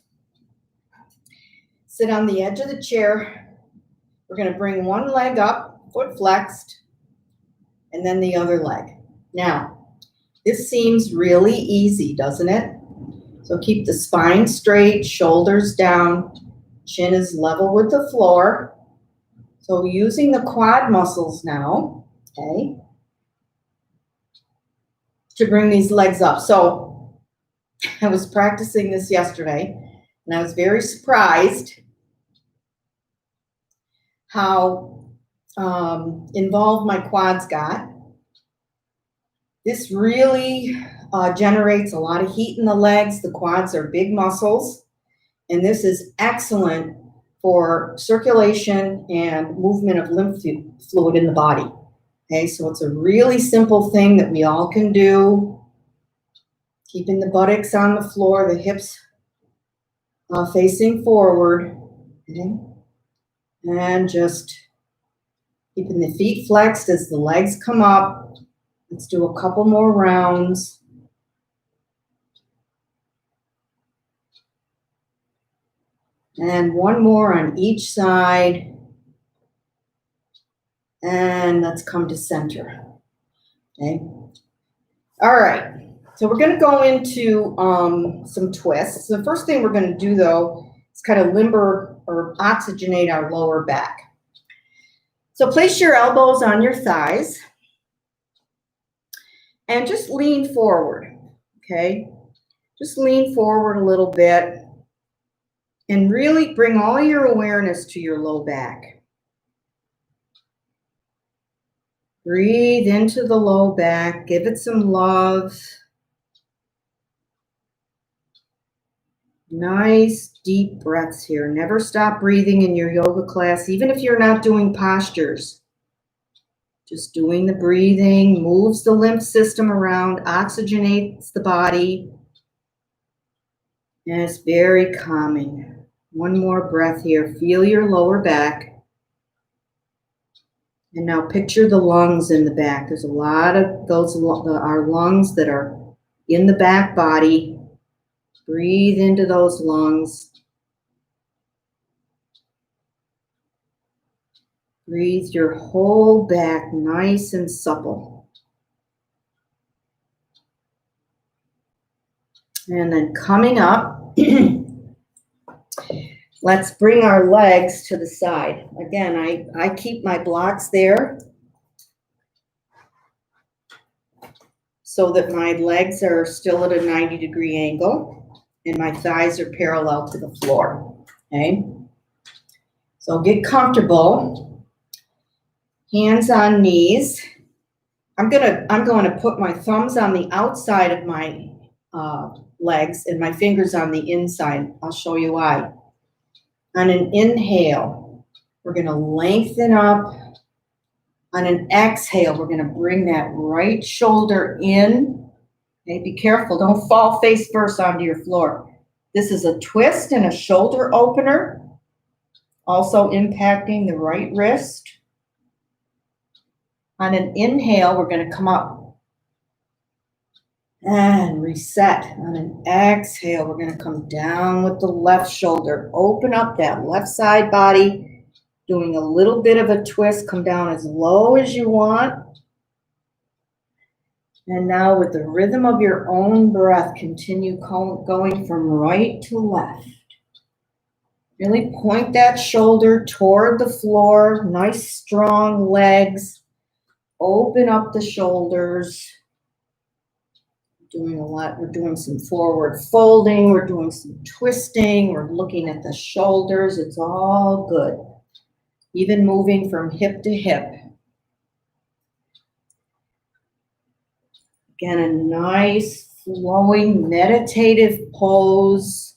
sit on the edge of the chair. We're going to bring one leg up, foot flexed, and then the other leg. Now, this seems really easy, doesn't it? So keep the spine straight, shoulders down, chin is level with the floor. So using the quad muscles now, okay, to bring these legs up. So I was practicing this yesterday, and I was very surprised how involved my quads got. This really generates a lot of heat in the legs. The quads are big muscles, and this is excellent for circulation and movement of lymph fluid in the body. Okay, so it's a really simple thing that we all can do. Keeping the buttocks on the floor, the hips facing forward. Okay, and just keeping the feet flexed as the legs come up. Let's do a couple more rounds. And one more on each side. And let's come to center. Okay. All right. So we're going to go into some twists. The first thing we're going to do, though, is kind of limber or oxygenate our lower back. So place your elbows on your thighs and just lean forward. Okay. Just lean forward a little bit and really bring all your awareness to your low back. Breathe into the low back. Give it some love. Nice deep breaths here. Never stop breathing in your yoga class, even if you're not doing postures. Just doing the breathing moves the lymph system around, oxygenates the body, and it's very calming. One more breath here. Feel your lower back. And now picture the lungs in the back. There's a lot of those are lungs that are in the back body. Breathe into those lungs. Breathe your whole back nice and supple. And then coming up, let's bring our legs to the side. Again, I keep my blocks there so that my legs are still at a 90-degree angle and my thighs are parallel to the floor. Okay? So get comfortable. Hands on knees. I'm going to put my thumbs on the outside of my legs and my fingers on the inside. I'll show you why. On an inhale, we're going to lengthen up. On an exhale, we're going to bring that right shoulder in. Okay, be careful. Don't fall face first onto your floor. This is a twist and a shoulder opener, also impacting the right wrist. On an inhale, we're going to come up and reset. On an exhale, we're going to come down with the left shoulder. Open up that left side body, doing a little bit of a twist. Come down as low as you want. And now with the rhythm of your own breath, continue going from right to left. Really point that shoulder toward the floor. Nice, strong legs. Open up the shoulders. Doing a lot. We're doing some forward folding. We're doing some twisting. We're looking at the shoulders. It's all good. Even moving from hip to hip. Again, a nice, flowing, meditative pose.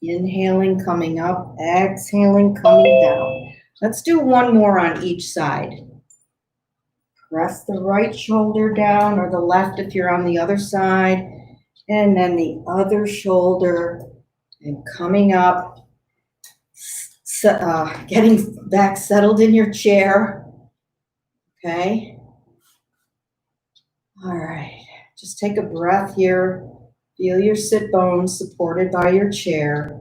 Inhaling, coming up, exhaling, coming down. Let's do one more on each side. Press the right shoulder down, or the left if you're on the other side, and then the other shoulder, and coming up, getting back settled in your chair. Okay. All right. Just take a breath here. Feel your sit bones supported by your chair.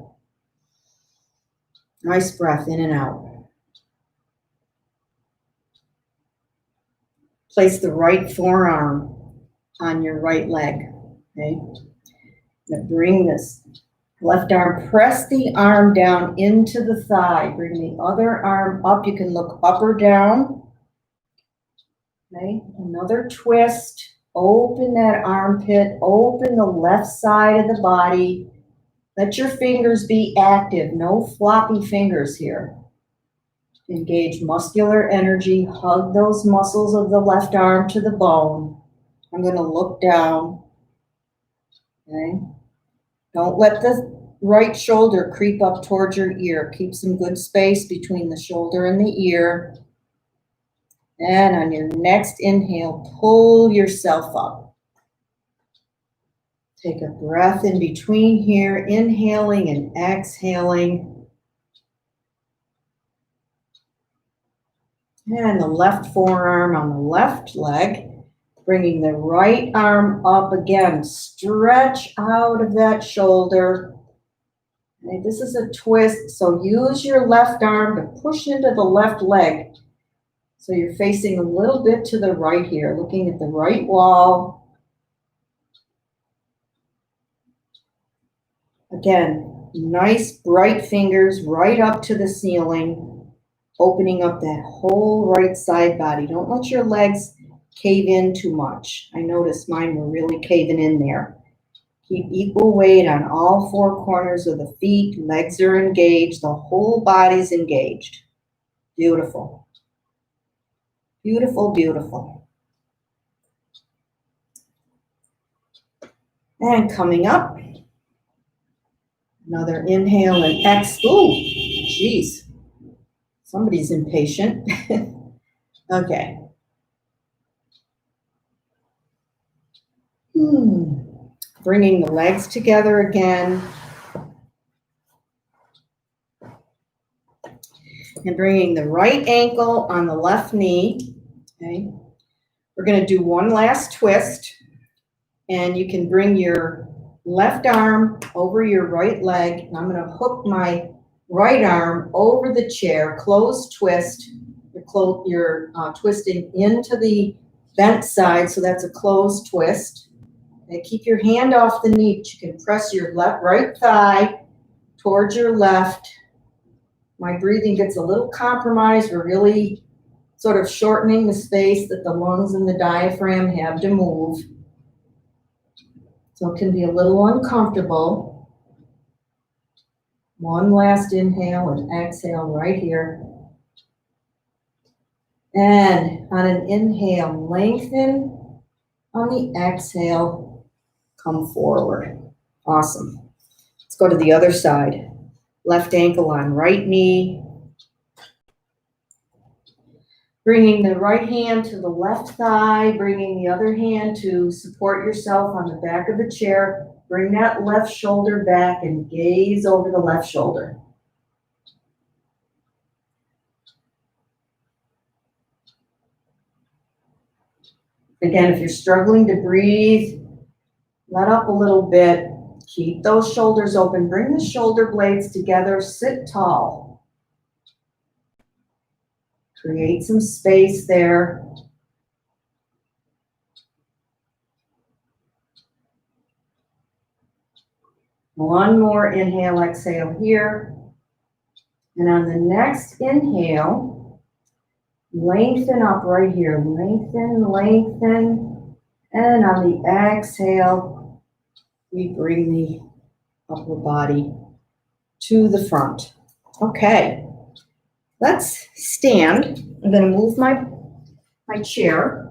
Nice breath in and out. Place the right forearm on your right leg. Okay. Now bring this left arm, press the arm down into the thigh. Bring the other arm up. You can look up or down. Okay. Another twist. Open that armpit, open the left side of the body. Let your fingers be active, no floppy fingers here. Engage muscular energy, hug those muscles of the left arm to the bone. I'm going to look down. Okay. Don't let the right shoulder creep up towards your ear. Keep some good space between the shoulder and the ear. And on your next inhale, pull yourself up. Take a breath in between here, inhaling and exhaling. And the left forearm on the left leg, bringing the right arm up again. Stretch out of that shoulder. Okay, this is a twist, so use your left arm to push into the left leg. So you're facing a little bit to the right here, looking at the right wall. Again, nice bright fingers right up to the ceiling, opening up that whole right side body. Don't let your legs cave in too much. I noticed mine were really caving in there. Keep equal weight on all four corners of the feet. Legs are engaged. The whole body's engaged. Beautiful. Beautiful, beautiful. And coming up, another inhale and exhale. Ooh, geez, somebody's impatient. Okay. Bringing the legs together again. And bringing the right ankle on the left knee. Okay. We're going to do one last twist. And you can bring your left arm over your right leg. And I'm going to hook my right arm over the chair. Closed twist. You're twisting into the bent side. So that's a closed twist. Okay. Keep your hand off the knee. But you can press your right thigh towards your left. My breathing gets a little compromised. We're really sort of shortening the space that the lungs and the diaphragm have to move. So it can be a little uncomfortable. One last inhale and exhale right here. And on an inhale, lengthen. On the exhale, come forward. Awesome. Let's go to the other side. Left ankle on right knee. Bringing the right hand to the left thigh, bringing the other hand to support yourself on the back of the chair. Bring that left shoulder back and gaze over the left shoulder. Again, if you're struggling to breathe, let up a little bit. Keep those shoulders open. Bring the shoulder blades together. Sit tall. Create some space there. One more inhale, exhale here. And on the next inhale, lengthen up right here. Lengthen, lengthen. And on the exhale, we bring the upper body to the front. Okay. Let's stand. I'm going to move my chair.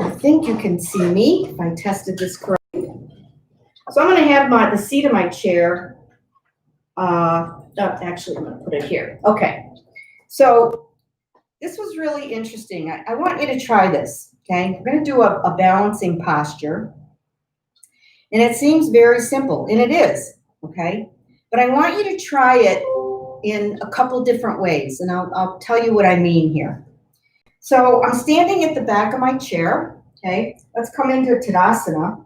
I think you can see me if I tested this correctly. So I'm gonna have the seat of my chair. Actually, I'm gonna put it here. Okay. So this was really interesting. I want you to try this, okay? We're gonna do a balancing posture. And it seems very simple, and it is, okay? But I want you to try it in a couple different ways, and I'll tell you what I mean here. So I'm standing at the back of my chair, okay? Let's come into Tadasana.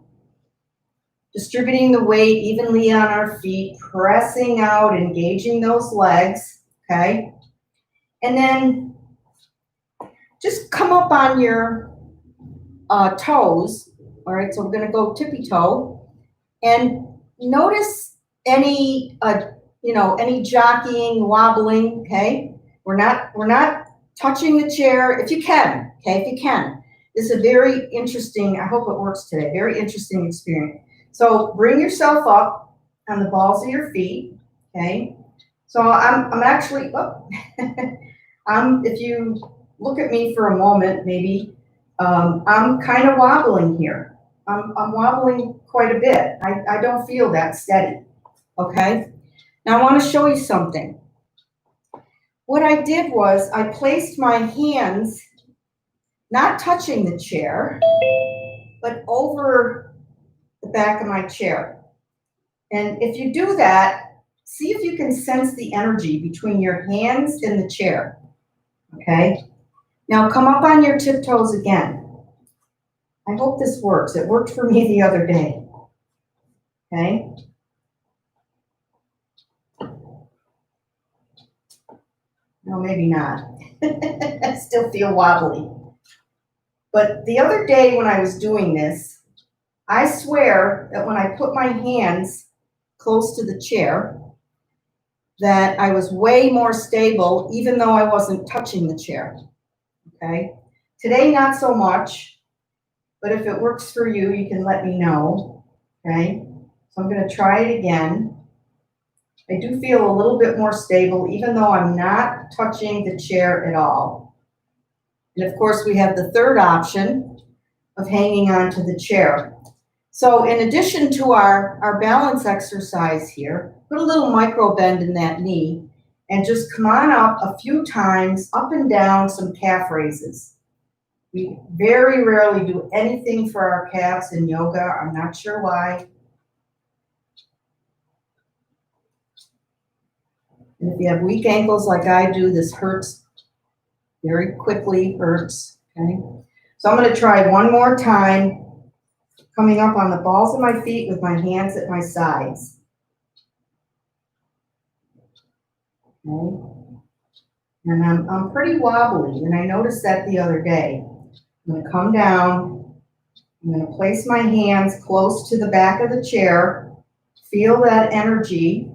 Distributing the weight evenly on our feet, pressing out, engaging those legs, okay? And then just come up on your toes, all right? So we're gonna go tippy toe, and notice any, any jockeying, wobbling, okay? We're not touching the chair, if you can, okay, if you can. This is a very interesting, I hope it works today, very interesting experience. So bring yourself up on the balls of your feet, okay? So I'm actually, if you look at me for a moment, maybe, I'm kind of wobbling here. I'm wobbling quite a bit. I don't feel that steady, okay? Now I want to show you something. What I did was I placed my hands, not touching the chair, but over the back of my chair. And if you do that, see if you can sense the energy between your hands and the chair, okay? Now come up on your tiptoes again. I hope this works. It worked for me the other day, okay? No, maybe not. I still feel wobbly. But the other day when I was doing this, I swear that when I put my hands close to the chair, that I was way more stable, even though I wasn't touching the chair, okay? Today, not so much, but if it works for you, you can let me know, okay? So I'm gonna try it again. I do feel a little bit more stable, even though I'm not touching the chair at all. And of course, we have the third option of hanging onto the chair. So in addition to our balance exercise here, put a little micro bend in that knee and just come on up a few times, up and down, some calf raises. We very rarely do anything for our calves in yoga. I'm not sure why. And if you have weak ankles like I do, this hurts very quickly, hurts, okay? So I'm gonna try one more time, coming up on the balls of my feet with my hands at my sides. Okay. And I'm pretty wobbly, and I noticed that the other day. I'm gonna come down, I'm gonna place my hands close to the back of the chair, feel that energy,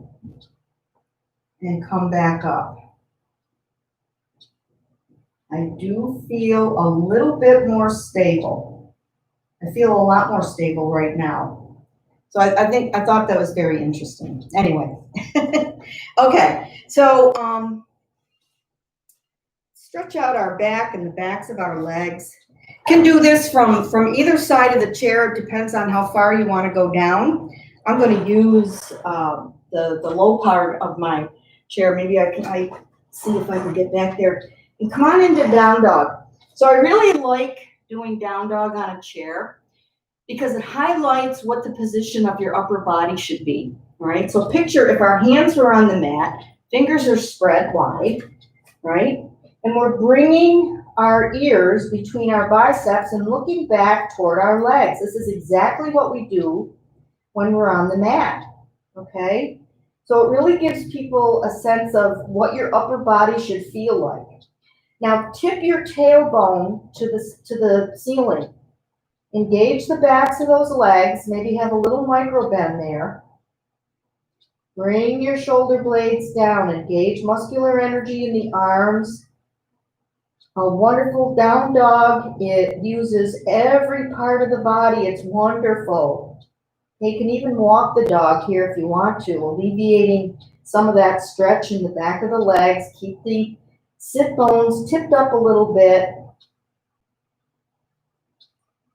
and come back up. I do feel a little bit more stable. I feel a lot more stable right now. So I thought that was very interesting. Anyway, okay, so stretch out our back and the backs of our legs. Can do this from either side of the chair. It depends on how far you want to go down. I'm going to use the low part of my chair. Maybe I see if I can get back there. And come on into down dog. So I really like doing down dog on a chair because it highlights what the position of your upper body should be. All right. So picture if our hands were on the mat, fingers are spread wide, right? And we're bringing our ears between our biceps and looking back toward our legs. This is exactly what we do when we're on the mat, okay? So it really gives people a sense of what your upper body should feel like. Now tip your tailbone to the ceiling. Engage the backs of those legs, maybe have a little micro bend there. Bring your shoulder blades down, engage muscular energy in the arms. A wonderful down dog, it uses every part of the body, it's wonderful. You can even walk the dog here if you want to, alleviating some of that stretch in the back of the legs. Keep the sit bones tipped up a little bit.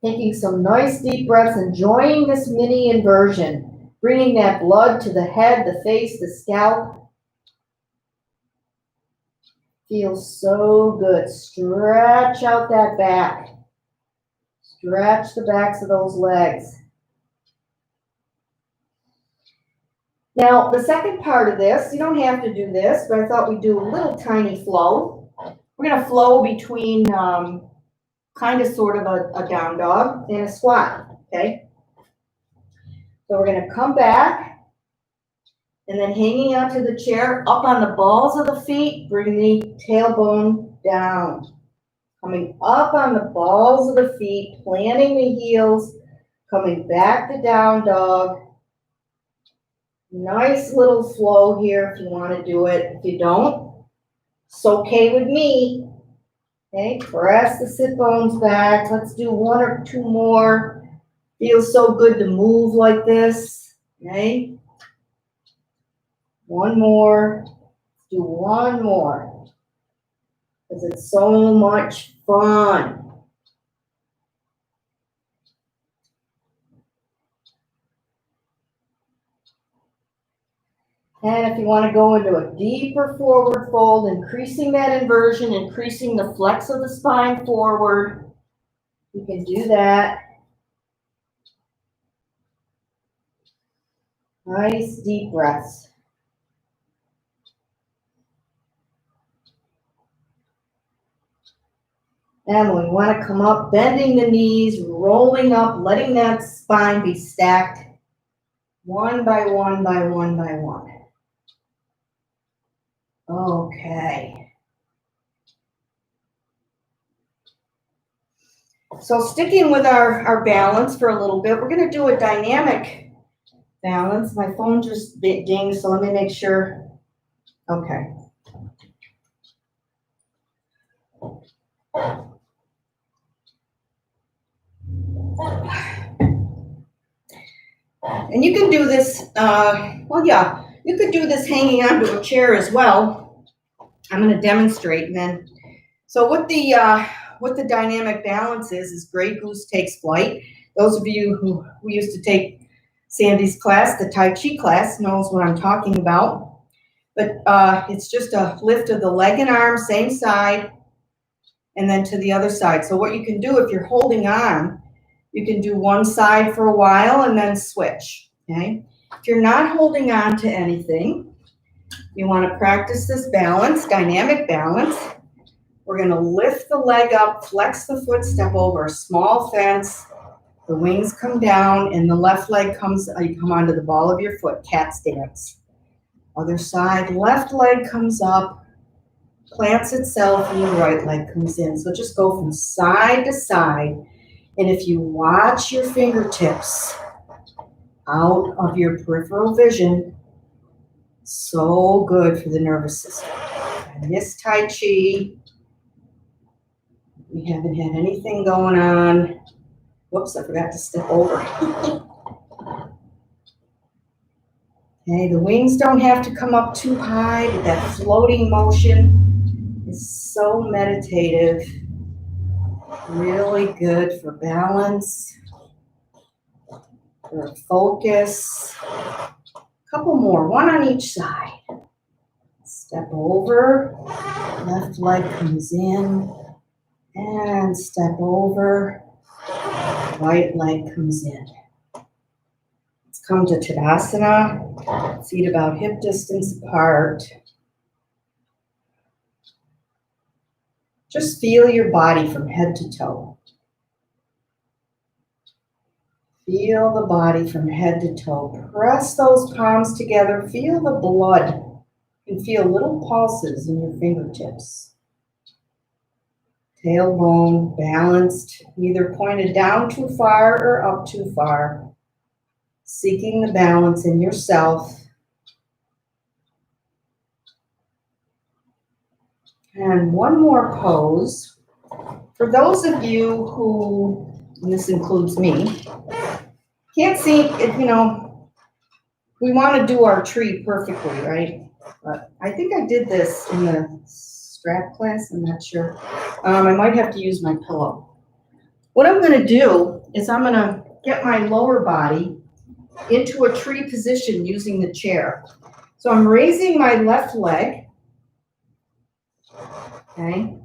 Taking some nice deep breaths, enjoying this mini inversion, bringing that blood to the head, the face, the scalp. Feels so good. Stretch out that back. Stretch the backs of those legs. Now, the second part of this, you don't have to do this, but I thought we'd do a little tiny flow. We're going to flow between kind of sort of a down dog and a squat, okay? So we're going to come back and then hanging onto the chair, up on the balls of the feet, bring the tailbone down. Coming up on the balls of the feet, planting the heels, coming back to down dog. Nice little flow here if you want to do it. If you don't, it's okay with me. Okay, press the sit bones back. Let's do one or two more. Feels so good to move like this. Okay. One more. Let's do one more. Because it's so much fun. And if you want to go into a deeper forward fold, increasing that inversion, increasing the flex of the spine forward, you can do that. Nice deep breaths. And we want to come up, bending the knees, rolling up, letting that spine be stacked one by one by one by one. Okay. So sticking with our balance for a little bit, we're going to do a dynamic balance. My phone just dinged, so let me make sure. Okay. And you can do this, you could do this hanging onto a chair as well. I'm going to demonstrate, and then, so what the dynamic balance is Grey Goose Takes Flight. Those of you who used to take Sandy's class, the Tai Chi class, knows what I'm talking about. But it's just a lift of the leg and arm, same side, and then to the other side. So what you can do if you're holding on, you can do one side for a while and then switch, okay? If you're not holding on to anything, you want to practice this balance, dynamic balance. We're going to lift the leg up, flex the foot, step over a small fence. The wings come down and the left leg comes, you come onto the ball of your foot, cat stance. Other side, left leg comes up, plants itself, and the right leg comes in. So just go from side to side. And if you watch your fingertips out of your peripheral vision, so good for the nervous system. And this Tai Chi, we haven't had anything going on. Whoops, I forgot to step over. Okay, the wings don't have to come up too high, but that floating motion is so meditative. Really good for balance, for focus. A couple more, one on each side. Step over, left leg comes in, and step over, right leg comes in. Let's come to Tadasana, feet about hip distance apart. Just feel your body from head to toe. Feel the body from head to toe. Press those palms together. Feel the blood. You can feel little pulses in your fingertips. Tailbone balanced, neither pointed down too far or up too far. Seeking the balance in yourself. And one more pose. For those of you who, and this includes me, can't see, we want to do our tree perfectly, right? But I think I did this in the strap class, I'm not sure. I might have to use my pillow. What I'm gonna do is I'm gonna get my lower body into a tree position using the chair. So I'm raising my left leg, okay?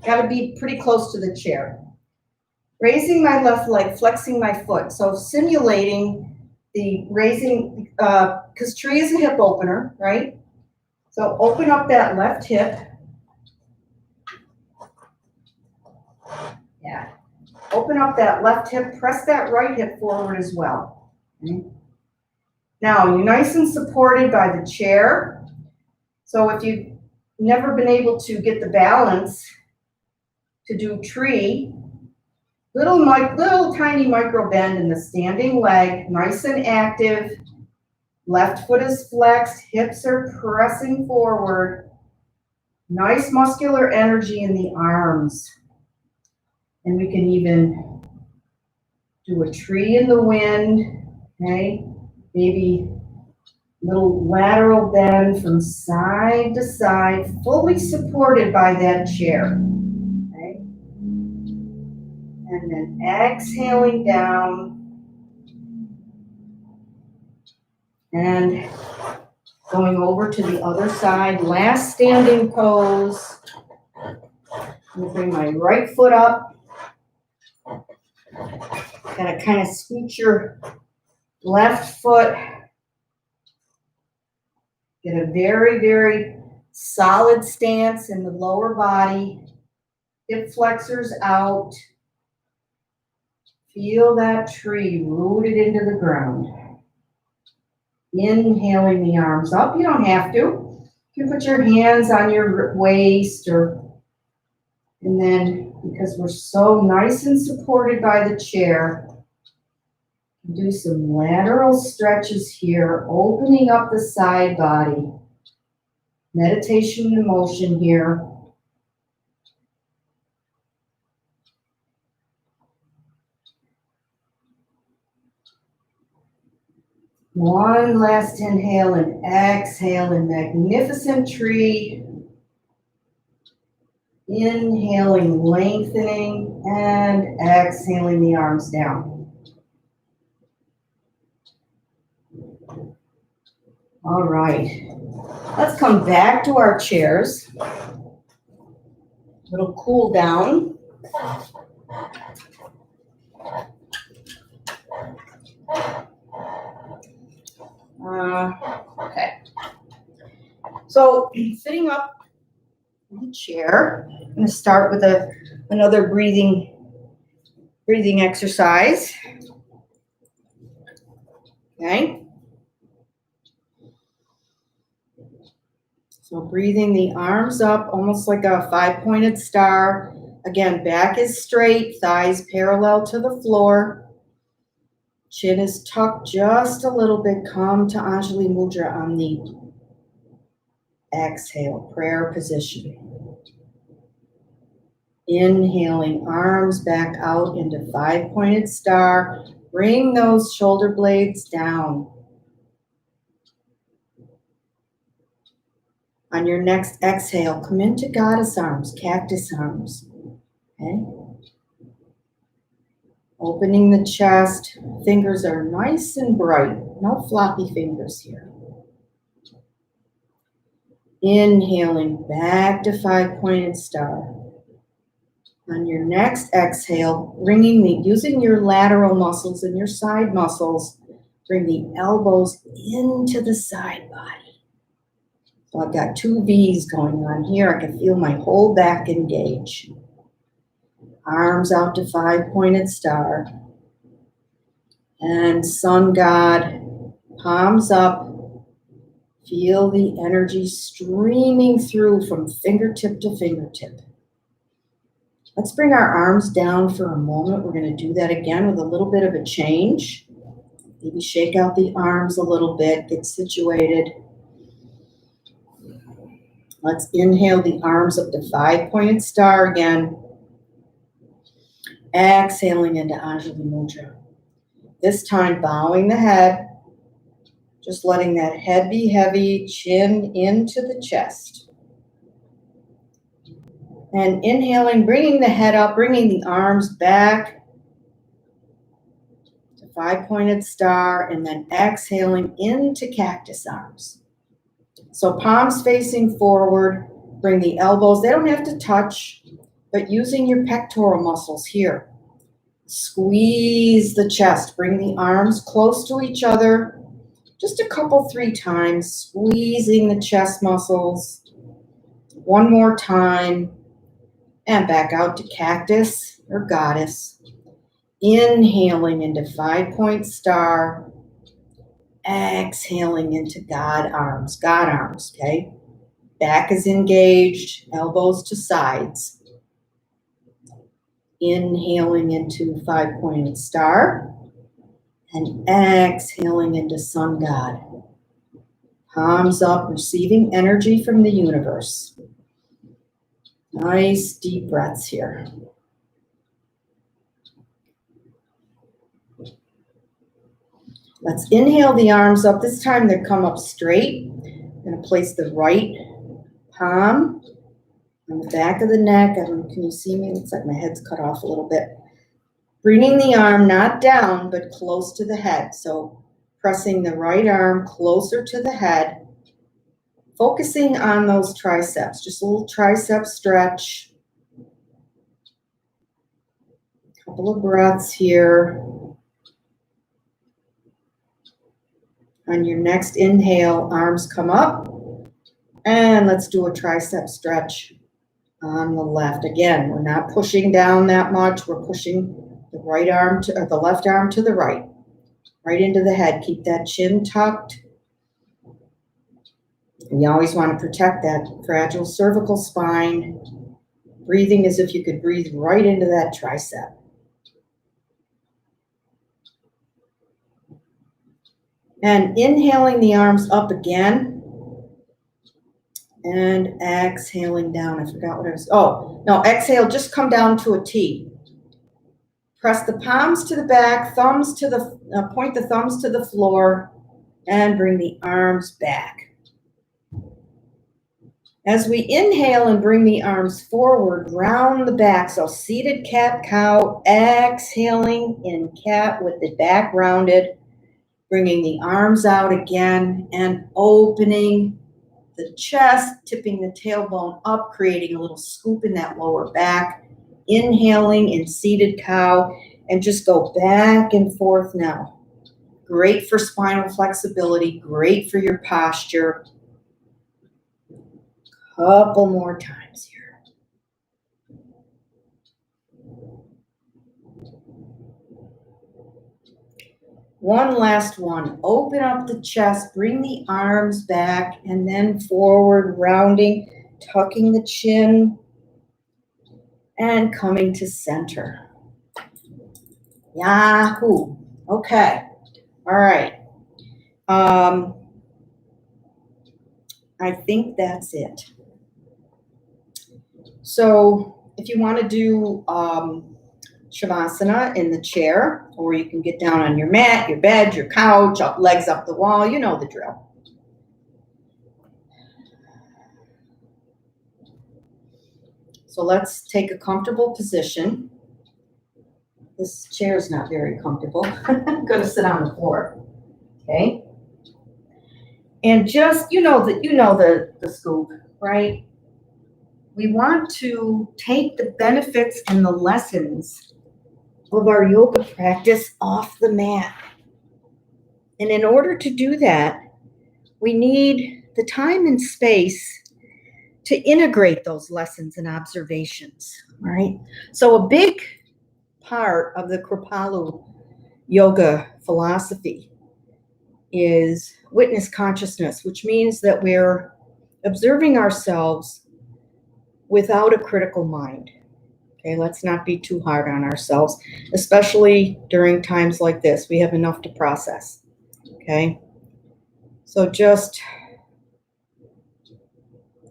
Gotta be pretty close to the chair. Raising my left leg, flexing my foot. So simulating the raising, because tree is a hip opener, right? So open up that left hip. Yeah. Open up that left hip, press that right hip forward as well. Okay. Now, you're nice and supported by the chair. So if you've never been able to get the balance to do tree, little tiny micro bend in the standing leg, nice and active. Left foot is flexed, hips are pressing forward. Nice muscular energy in the arms. And we can even do a tree in the wind, okay? Maybe little lateral bend from side to side, fully supported by that chair, okay? And then exhaling down and going over to the other side, last standing pose. I'm gonna bring my right foot up. Gotta kind of scoot your left foot. Get a very, very solid stance in the lower body. Hip flexors out. Feel that tree rooted into the ground. Inhaling the arms up. You don't have to. You can put your hands on your waist and then because we're so nice and supported by the chair, do some lateral stretches here, opening up the side body. Meditation in motion here. One last inhale and exhale in magnificent tree. Inhaling, lengthening, and exhaling the arms down. All right, let's come back to our chairs. Little cool down. Okay. So sitting up in the chair, I'm going to start with another breathing exercise. Okay. So breathing the arms up, almost like a 5-pointed star. Again, back is straight, thighs parallel to the floor. Chin is tucked just a little bit. Come to Anjali Mudra on the exhale, prayer position. Inhaling, arms back out into 5-pointed star. Bring those shoulder blades down. On your next exhale, come into goddess arms, cactus arms. Okay? Opening the chest, fingers are nice and bright. No floppy fingers here. Inhaling back to 5-pointed star. On your next exhale, using your lateral muscles and your side muscles, bring the elbows into the side body. So I've got 2 V's going on here. I can feel my whole back engage. Arms out to 5-pointed star. And sun god, palms up. Feel the energy streaming through from fingertip to fingertip. Let's bring our arms down for a moment. We're going to do that again with a little bit of a change. Maybe shake out the arms a little bit, get situated. Let's inhale the arms up to 5-pointed star again. Exhaling into Anjali Mudra. This time bowing the head, just letting that head be heavy, chin into the chest. And inhaling, bringing the head up, bringing the arms back to 5-pointed star, and then exhaling into cactus arms. So palms facing forward, bring the elbows, they don't have to touch, but using your pectoral muscles here. Squeeze the chest, bring the arms close to each other, just a couple, 3 times, squeezing the chest muscles. One more time, and back out to cactus or goddess. Inhaling into 5-point star, exhaling into God arms, okay? Back is engaged, elbows to sides. Inhaling into 5-pointed star and exhaling into sun god. Palms up, receiving energy from the universe. Nice deep breaths here. Let's inhale the arms up. This time they come up straight. I'm going to place the right palm on the back of the neck. Can you see me? It looks like my head's cut off a little bit. Bringing the arm not down, but close to the head. So pressing the right arm closer to the head. Focusing on those triceps. Just a little tricep stretch. Couple of breaths here. On your next inhale, arms come up. And let's do a tricep stretch on the left. Again, we're not pushing down that much. We're pushing the right arm to, or the left arm to the right. Right into the head. Keep that chin tucked. And you always want to protect that fragile cervical spine. Breathing as if you could breathe right into that tricep. And inhaling the arms up again. And exhaling down. I forgot what I was, oh, no, exhale, just come down to a T. Press the palms to the back, thumbs to the, point the thumbs to the floor, and bring the arms back. As we inhale and bring the arms forward, round the back, so seated cat-cow, exhaling in cat with the back rounded, bringing the arms out again and opening the chest, tipping the tailbone up, creating a little scoop in that lower back, inhaling in seated cow, and just go back and forth now. Great for spinal flexibility, great for your posture. Couple more times here. One last one. Open up the chest, bring the arms back, and then forward, rounding, tucking the chin, and coming to center. Yahoo. Okay. All right. I think that's it. So if you want to do Shavasana in the chair, or you can get down on your mat, your bed, your couch, up, legs up the wall, you know the drill. So let's take a comfortable position. This chair is not very comfortable. I'm going to sit on the floor. Okay. And just, you know the scoop, right? We want to take the benefits and the lessons of our yoga practice off the mat. And in order to do that, we need the time and space to integrate those lessons and observations, right? So a big part of the Kripalu yoga philosophy is witness consciousness, which means that we're observing ourselves without a critical mind. Okay, let's not be too hard on ourselves, especially during times like this. We have enough to process. Okay, so just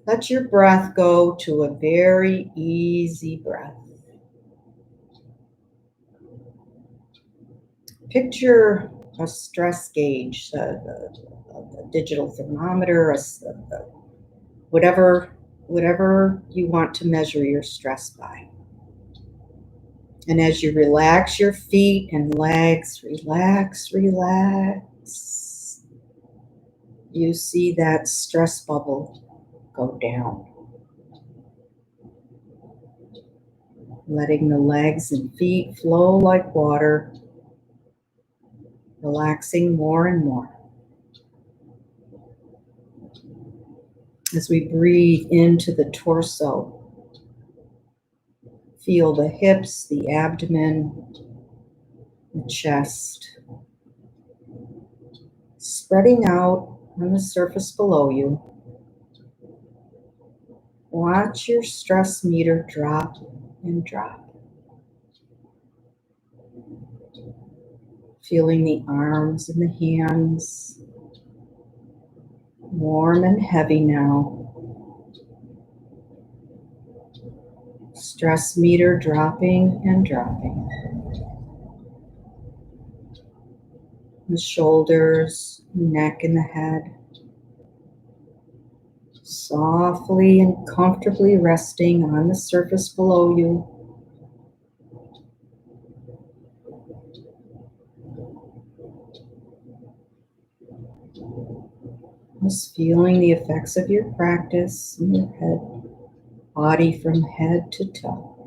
let your breath go to a very easy breath. Picture a stress gauge, a digital thermometer, whatever whatever you want to measure your stress by. And as you relax your feet and legs, relax, you see that stress bubble go down. Letting the legs and feet flow like water, relaxing more and more. As we breathe into the torso, feel the hips, the abdomen, the chest, spreading out on the surface below you. Watch your stress meter drop and drop. Feeling the arms and the hands warm and heavy now. Stress meter dropping and dropping. The shoulders, neck, and the head. Softly and comfortably resting on the surface below you. Just feeling the effects of your practice in your head, body from head to toe.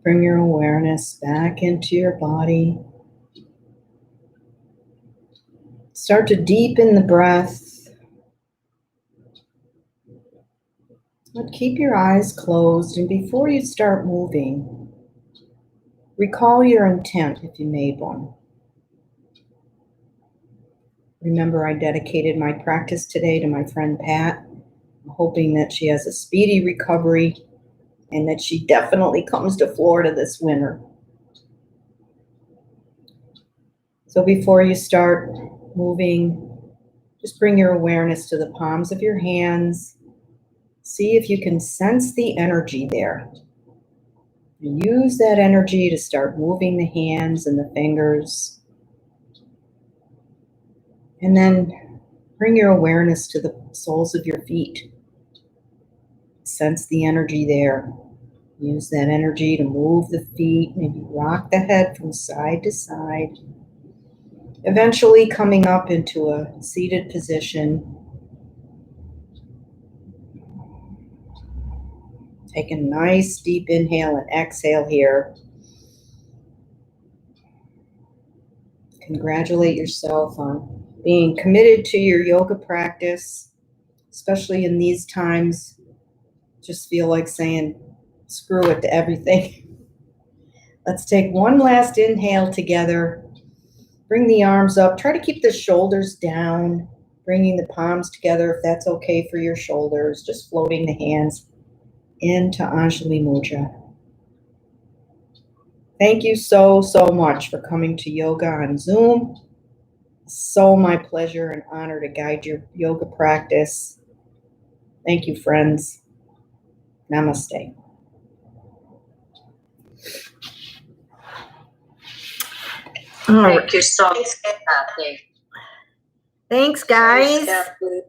Bring your awareness back into your body. Start to deepen the breath. But keep your eyes closed, and before you start moving, recall your intent if you made one. Remember, I dedicated my practice today to my friend Pat. I'm hoping that she has a speedy recovery and that she definitely comes to Florida this winter. So before you start moving, just bring your awareness to the palms of your hands. See if you can sense the energy there. And use that energy to start moving the hands and the fingers. And then bring your awareness to the soles of your feet. Sense the energy there. Use that energy to move the feet, maybe rock the head from side to side. Eventually coming up into a seated position. Take a nice deep inhale and exhale here. Congratulate yourself on being committed to your yoga practice, especially in these times. Just feel like saying screw it to everything. Let's take one last inhale together. Bring the arms up. Try to keep the shoulders down, bringing the palms together if that's okay for your shoulders. Just floating the hands into Anjali Mudra. Thank you so, so much for coming to yoga on Zoom. So my pleasure and honor to guide your yoga practice. Thank you, friends. Namaste. All right. Thank you so much, Kathy. Thanks, guys. Kathy.